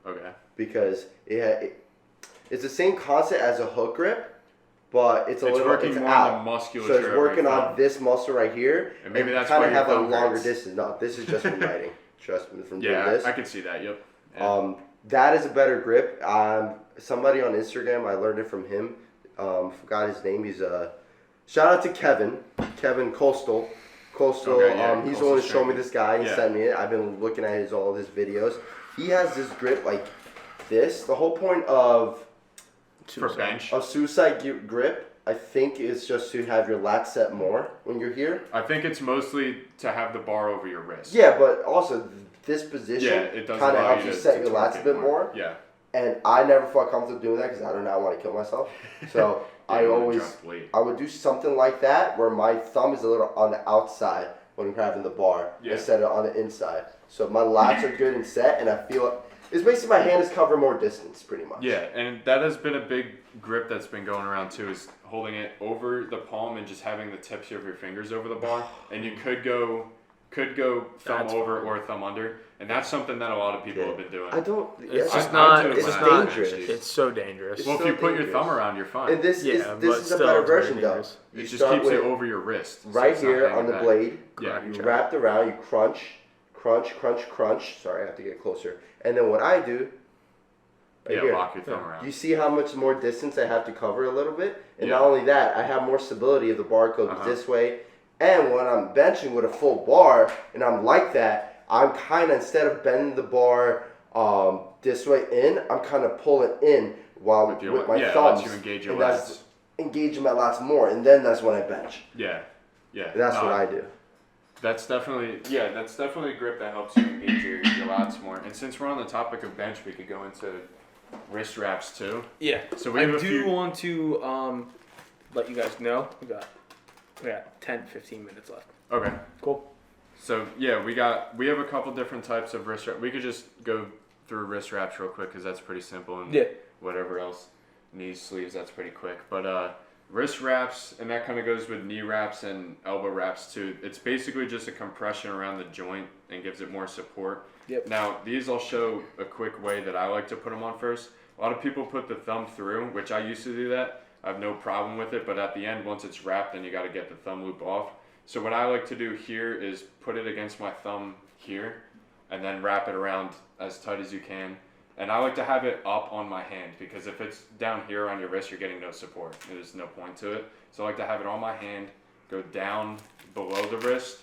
Okay. Because it's the same concept as a hook grip, but it's working more out. on the musculature. So it's working on this muscle right here, and maybe that's kind why of have a longer hurts. distance. No, this is just from writing. Trust me, from doing this. I can see that. Yep. Yeah. That is a better grip. Somebody on Instagram, I learned it from him. Forgot his name. He's shout out to Kevin Coastal. He's the one who showed me this guy. He sent me it. I've been looking at all of his videos. He has this grip like this. The whole point of suicide grip, I think, is just to have your lats set more when you're here. I think it's mostly to have the bar over your wrist. Yeah, but also this position kind of helps you set your lats a bit more. Yeah. And I never felt comfortable doing that because I do not want to kill myself. So I would do something like that where my thumb is a little on the outside when I'm having the bar instead of on the inside. So my lats are good and set, and I feel it's basically my hand is covering more distance, pretty much. Yeah, and that has been a big grip that's been going around too, is holding it over the palm and just having the tips of your fingers over the bar. And you could go thumb over or thumb under, and that's something that a lot of people have been doing. I don't. It's just I not. do it It's when I not. dangerous. It's so dangerous. Well, so if you put your dangerous. thumb around, you're fine. And this is a still, better it's very version though. dangerous. It You just start keeps with it over your wrist. so right it's not here hanging on the back. blade. Yeah. You wrap it around. You crunch. Sorry, I have to get closer. And then what I do. Right here. Lock your thumb around. You see how much more distance I have to cover a little bit? And Yeah. not only that, I have more stability if the bar goes this way. And when I'm benching with a full bar, and I'm like that, I'm kind of, instead of bending the bar this way in, I'm kind of pulling in while with my thumbs. Lets you engage your and lats. that's engaging my lats more, and then that's when I bench. Yeah. And that's what I do. That's definitely a grip that helps you engage your lats more. And since we're on the topic of bench, we could go into wrist wraps too. Yeah. So we have want to let you guys know we got 10-15 minutes left. Okay. Cool. So yeah, we have a couple different types of wrist wraps. We could just go through wrist wraps real quick because that's pretty simple, and whatever else, knees, sleeves, that's pretty quick. But wrist wraps, and that kind of goes with knee wraps and elbow wraps too. It's basically just a compression around the joint and gives it more support. Yep. Now these I'll show a quick way that I like to put them on first. A lot of people put the thumb through, which I used to do that. I have no problem with it, but at the end, once it's wrapped, then you got to get the thumb loop off. So what I like to do here is put it against my thumb here, and then wrap it around as tight as you can. And I like to have it up on my hand, because if it's down here on your wrist, you're getting no support. There's no point to it. So I like to have it on my hand, go down below the wrist,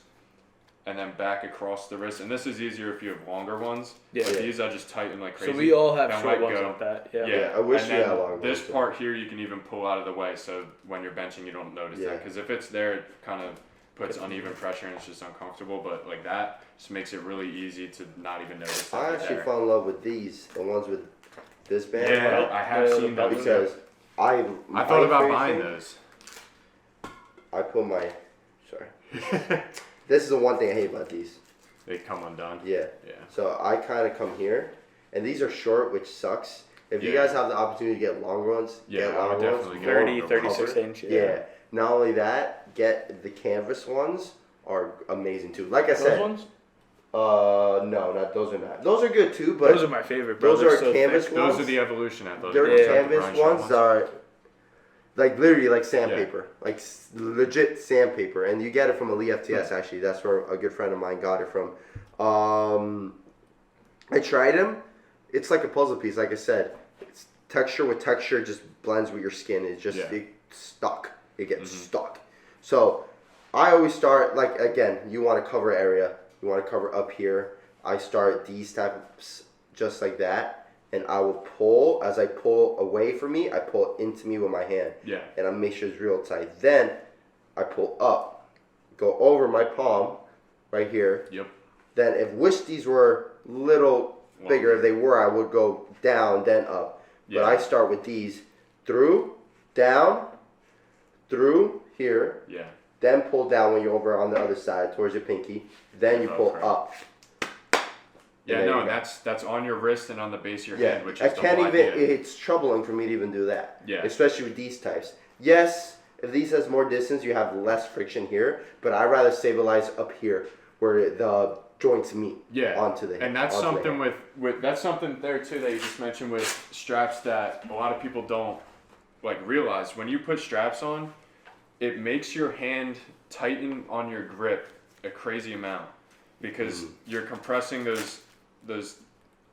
and then back across the wrist. And this is easier if you have longer ones. Yeah. But these I just tighten like crazy. So we all have Then short let ones go. like that. Yeah. Yeah, I wish and we then had longer this ones, part here you can even pull out of the way, so when you're benching you don't notice that. Because if it's there, it kind of puts uneven pressure and it's just uncomfortable. But like that just makes it really easy to not even notice that. I actually fell in love with these, the ones with this band. Yeah, I have seen those. Because I thought about buying those. I put my, sorry. This is the one thing I hate about these. They come undone. Yeah. So I kind of come here, and these are short, which sucks. If you guys have the opportunity to get longer ones, get I would longer definitely ones. get 36 inch. Yeah. Not only that, get the canvas ones are amazing too. Like I said. Those ones? No, not those are not. Those are good too, but those are my favorite. Bro. those are so canvas thick. ones. Those are the evolution at those. Their canvas ones are like literally like sandpaper, like legit sandpaper, and you get it from Elite FTS. Actually, that's where a good friend of mine got it from. I tried them. It's like a puzzle piece. Like I said, it's texture with texture just blends with your skin. It's just it stuck. It gets stuck. So I always start like again. You want to cover area. You want to cover up here. I start these types just like that, and I will pull. As I pull away from me, I pull into me with my hand. Yeah. And I make sure it's real tight. Then I pull up, go over my palm, right here. Yep. Then if wish these were little bigger, if they were, I would go down, then up. Yeah. But I start with these through, down, through here. Yeah. Then pull down when you're over on the other side towards your pinky. Then you pull up. Yeah, no, and that's on your wrist and on the base of your hand, which is I can't the whole even. idea. It's troubling for me to even do that. Yeah. Especially with these types. Yes, if these has more distance, you have less friction here. But I rather stabilize up here where the joints meet. Onto the. And that's something with that's something there too that you just mentioned with straps that a lot of people don't like realize. When you put straps on, it makes your hand tighten on your grip a crazy amount because you're compressing those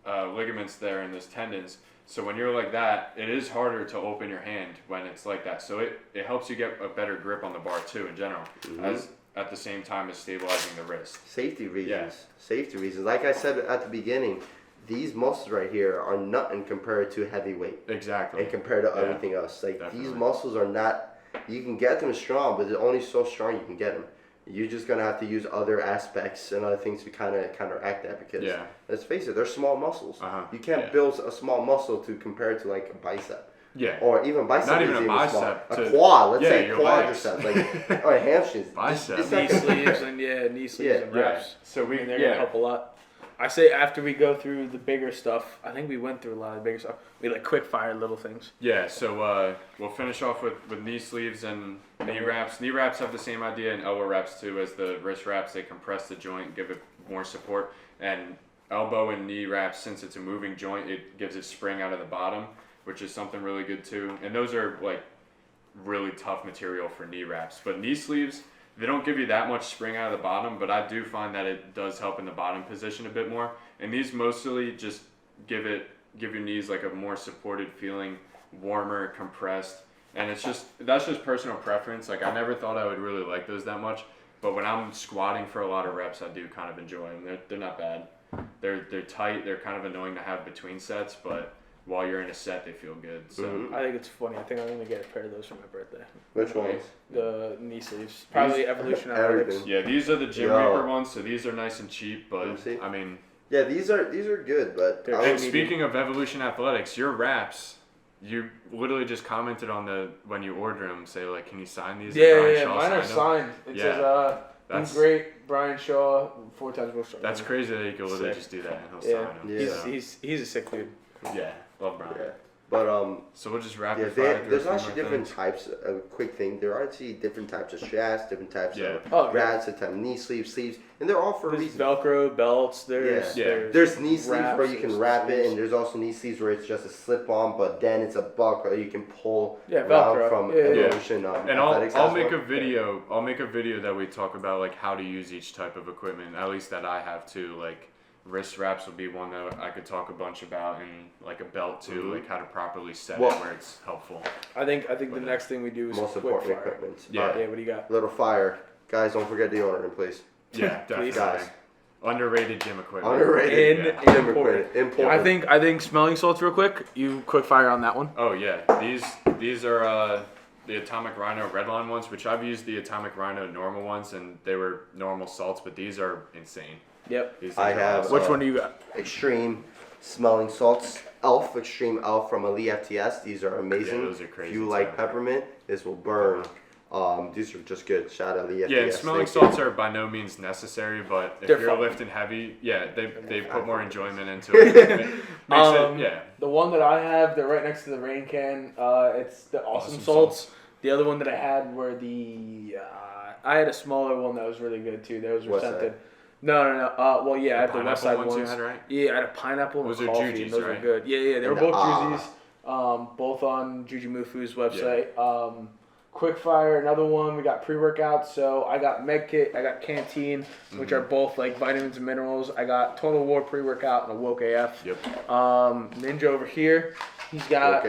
ligaments there and those tendons. So when you're like that, it is harder to open your hand when it's like that. So it helps you get a better grip on the bar too in general, as at the same time as stabilizing the wrist. Safety reasons. Safety reasons. Like I said at the beginning, these muscles right here are nothing compared to heavyweight. Exactly. And compared to everything else. Like these muscles are not. You can get them strong, but they're only so strong you can get them. You're just gonna have to use other aspects and other things to kind of counteract that because let's face it, they're small muscles. You can't build a small muscle to compare it to like a bicep Yeah. Or even bicep. Not even is a bicep. A quad. Let's say your quadriceps, like or hamstrings. Bicep. Knee sleeves and knee sleeves and reps. So They're gonna help a lot. I say after we go through the bigger stuff, I think we went through a lot of the bigger stuff. We like quick fire little things. Yeah, so we'll finish off with knee sleeves and knee wraps. Knee wraps have the same idea, and elbow wraps too as the wrist wraps. They compress the joint, give it more support. And elbow and knee wraps, since it's a moving joint, it gives it spring out of the bottom, which is something really good too. And those are like really tough material for knee wraps. But knee sleeves, they don't give you that much spring out of the bottom, but I do find that it does help in the bottom position a bit more. And these mostly just give your knees like a more supported feeling, warmer, compressed. And that's just personal preference. Like I never thought I would really like those that much, but when I'm squatting for a lot of reps, I do kind of enjoy them. They're not bad. They're tight. They're kind of annoying to have between sets, but while you're in a set, they feel good. So I think it's funny. I think I'm gonna get a pair of those for my birthday. Which ones? The knee sleeves. Probably Evolution Athletics. Yeah, these are the Gym Reaper ones, so these are nice and cheap. But I mean, yeah, these are good. But and speaking of Evolution Athletics, your wraps, you literally just commented on when you order them, say like, can you sign these? Yeah, mine are signed. It says that's great, Brian Shaw, 4x world star. That's crazy that you can literally just do that and he'll sign them. Yeah. He's a sick dude. Yeah, love Brian. Yeah. But so we'll just wrap yeah, it. There's actually different types. A quick thing: there are actually different types of straps, different types of wraps, different type of knee sleeves, and they're all for a reason. Velcro belts. There's knee sleeves where you can wrap it, and there's also knee sleeves where it's just a slip-on, but then it's a buck or you can pull Velcro from Evolution. And I'll make a video. I'll make a video that we talk about like how to use each type of equipment. At least that I have too. Like wrist wraps would be one that I could talk a bunch about, and like a belt too, like how to properly set it where it's helpful. I think the next thing we do is most quick important fire. equipment. Yeah, what do you got? Little fire, guys. Don't forget deodorant, please. Yeah, definitely. Guys. Underrated gym equipment. Underrated gym equipment. Important. I think smelling salts real quick. You quick fire on that one. Oh yeah, these are the Atomic Rhino Redline ones, which I've used the Atomic Rhino normal ones, and they were normal salts, but these are insane. Yep. I have. Which one do you got? Extreme smelling salts. Extreme Elf from Elite FTS. These are amazing. Yeah, those are crazy. If you like peppermint, this will burn. These are just good. Shout out Elite FTS. Yeah, and smelling salts are by no means necessary, but if you're lifting heavy, they put more enjoyment into it. The one that I have, they're right next to the rain can. It's the awesome salts. The other one that I had were I had a smaller one that was really good too. Those were scented. No. Well, yeah, I have the West Side ones. You had, right? Yeah, I had a pineapple and those coffee. Are Juji's, those right? were good. Yeah, they were both Juji's. Both on Jujimufu's website. Yeah. Quickfire, another one. We got pre-workouts. So I got Medkit, I got Canteen, which are both like vitamins and minerals. I got Total War pre-workout and a Woke AF. Yep. Ninja over here. He's got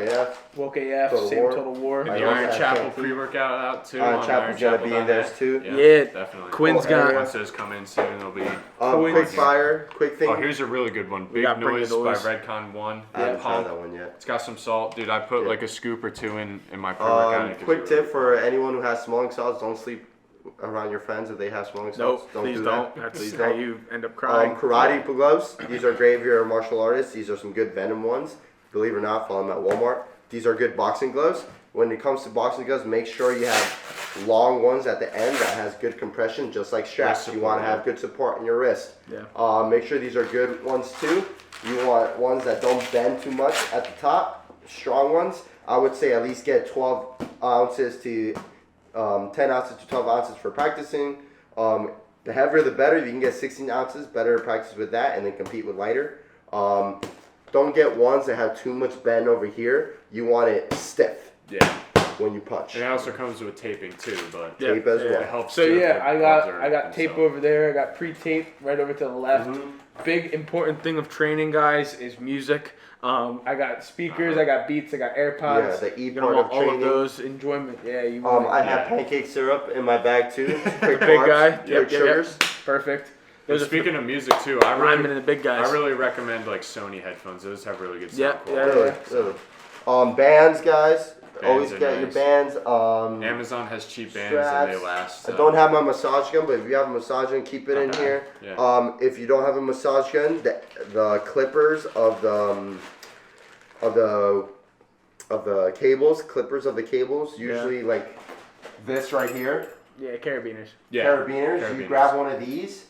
Woke AF, Total War. And the Iron Chapel pre-workout out too. Iron Chapel's gonna be in there too. Yeah, definitely. Quinn's got. Once those come in soon, they'll be. Quick fire, quick thing. Oh, here's a really good one. Big Noise by Redcon 1. I haven't tried that one yet. It's got some salt, dude. I put like a scoop or two in my pre-workout. Quick tip for anyone who has smelling salts: don't sleep around your friends if they have smelling salts. Nope, please don't. That's how you end up crying. Karate gloves. These are great if you're a martial artist. These are some good Venom ones. Believe it or not, follow them at Walmart. These are good boxing gloves. When it comes to boxing gloves, make sure you have long ones at the end that has good compression, just like straps. You want to have good support in your wrist. Yeah. Make sure these are good ones too. You want ones that don't bend too much at the top. Strong ones. I would say at least get 12 ounces to 10 ounces to 12 ounces for practicing. The heavier the better. You can get 16 ounces. Better to practice with that and then compete with lighter. Don't get ones that have too much bend over here. You want it stiff. Yeah. When you punch. And it also comes with taping too, but tape as well. It helps. So I got tape over there. I got pre-tape right over to the left. Big important thing of training, guys, is music. I got speakers, I got Beats, I got AirPods. Yeah, the E part of all training. of those enjoyment. Yeah, you. I have pancake syrup in my bag too. Quick big guy. Quick sugars. Perfect. Speaking of music too, I really recommend like Sony headphones. Those have really good sound quality. Really. Bands, guys. Always get your bands. Amazon has cheap bands straps. and they last. I don't have my massage gun, but if you have a massage gun, keep it in here. Yeah. If you don't have a massage gun, the clippers of the cables, clippers of the cables. Usually like this right here. Yeah, carabiners. Yeah. Carabiners. You grab one of these.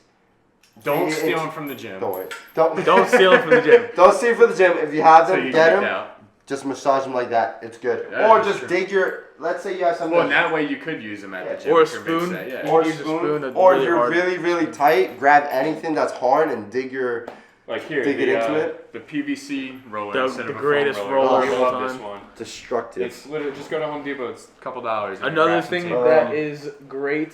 Don't steal them from the gym. Don't worry. Don't steal them from the gym. Don't steal from the gym. If you have them, So you get can them. out. Just massage them like that. It's good. Yeah, or that's just true. dig your. Let's say you have something. Well, in that way you could use them at the gym. Or a if you're spoon. mid-set, yeah. Or use a spoon that's or really if you're hard. really tight, grab anything that's hard and dig your. Like here, dig it into it. The PVC roller The instead of a greatest foam roller I of all love this time. one. Destructive. It's literally just go to Home Depot. It's a couple dollars. and it Another wraps thing into- that is great,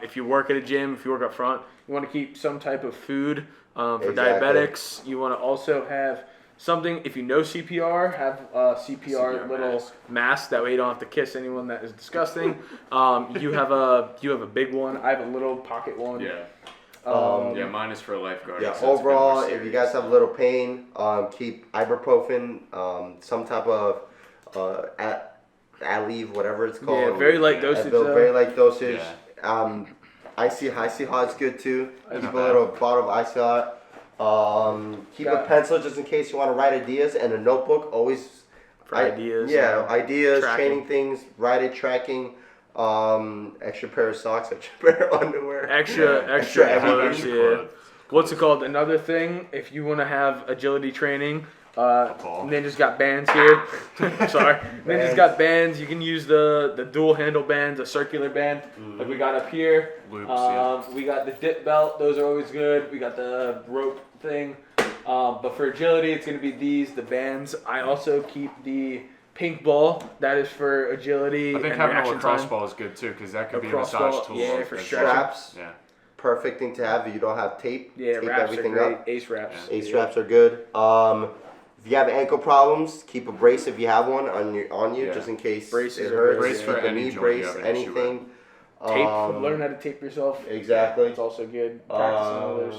if you work at a gym, if you work up front, you want to keep some type of food for Exactly. diabetics. You want to also have something, if you know CPR, have a CPR little mask. That way you don't have to kiss anyone. That is disgusting. You have a big one. I have a little pocket one. Yeah. Yeah, mine is for a lifeguard. Yeah, so it's a bit more overall, if you serious. guys have a little pain, keep ibuprofen, some type of Aleve, whatever it's called. Yeah, very light dosage. Very light dosage. Yeah. Icy hot is good too. That's Keep a not little bottle of icy hot. Keep a pencil just in case you want to write ideas, and a notebook always. For ideas. Yeah, ideas, tracking. training things, write it, tracking. Extra pair of socks, extra pair of underwear. Extra Extra clothes, extra yeah. clothes. What's it called? Another thing, if you want to have agility training, Ninja's got bands here. Sorry. Ninja's got bands. You can use the dual handle bands, a circular band, like we got up here. Loops, yeah. We got the dip belt. Those are always good. We got the rope thing. But for agility, it's going to be the bands. I also keep the pink ball. That is for agility. I think and having a reaction lacrosse time. ball is good too, because that could be a Lacrosse massage ball, tool. yeah, for as stretching. well. Straps. Yeah. Perfect thing to have if you don't have tape. Yeah, tape wraps are everything great. up. Ace wraps. Ace wraps are good. If you have ankle problems, keep a brace if you have one on you, Yeah. just in case Braces it are hurts. great. Brace for Keep a any knee joint brace, you have an issue with. anything. Tape. Learn how to tape yourself. Exactly. It's also good. Practicing others.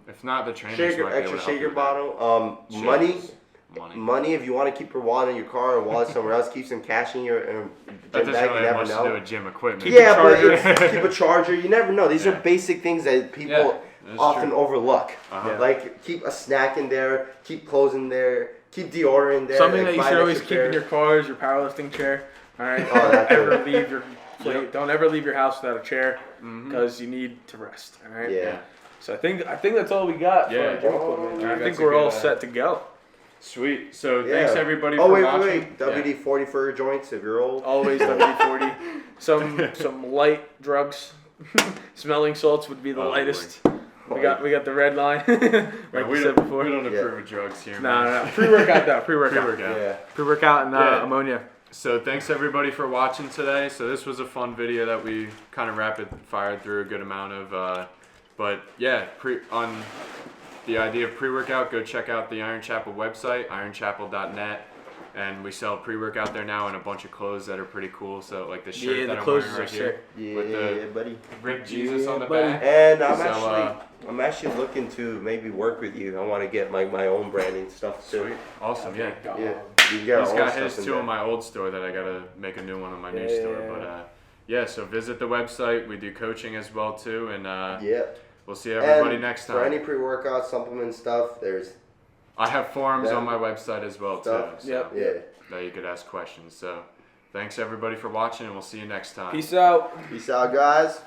If not, the trainers Shaker, might be extra able to help shaker you with bottle. that. Money. Shakers. Money. Money. If you want to keep your wallet in your car or wallet somewhere else, keep some cash in your That gym doesn't bag. You really have never much to do know. with gym equipment. Yeah, but charger. keep a charger. You never know. These are Yeah. basic things that people Yeah, that's often true. overlook. Uh-huh. Yeah. Like keep a snack in there, keep clothes in there, keep deodorant in there. Something like, that you buy should an always extra keep in pair. your car is your powerlifting chair. All right. Oh, that Don't ever too. leave your Yep. don't ever leave your house without a chair Mhm. because you need to rest. All right. Yeah. So I think that's all we got Yeah. for gym equipment. I I think think that's a we're all good, set to go. Sweet. So Yeah. thanks everybody Oh for wait, watching. WD-40 for your joints if you're old. Always WD-40. Some light drugs. Smelling salts would be the Oh, lightest. We got the red line, like Yeah, we we said don't, before. we don't Yeah. approve of drugs here. No, man. no. Pre-workout though. Pre-workout. Pre-workout. Yeah. Pre-workout and Yeah. ammonia. So thanks everybody for watching today. So this was a fun video that we kind of rapid fired through a good amount of, but yeah, on the idea of pre-workout, go check out the Iron Chapel website, ironchapel.net, and we sell pre-workout there now and a bunch of clothes that are pretty cool. So like the shirt Yeah, that the I'm clothes wearing are right here, sick. Yeah, with the buddy. Rick Jesus on the Yeah, buddy. back. And So, I'm actually looking to maybe work with you. I want to get my own branding stuff too. Sweet, awesome, yeah. Yeah, you get He's our got own his stuff in two there. on my old store that I gotta make a new one on my new Yeah. store. But yeah, so visit the website. We do coaching as well too, and Yeah. we'll see everybody And next for time. any pre-workout supplement stuff, there's I have forums Yeah. on my website as well too, Stuff. so Yep. yeah. that you could ask questions. So thanks everybody for watching, and we'll see you next time. Peace out. Peace out, guys.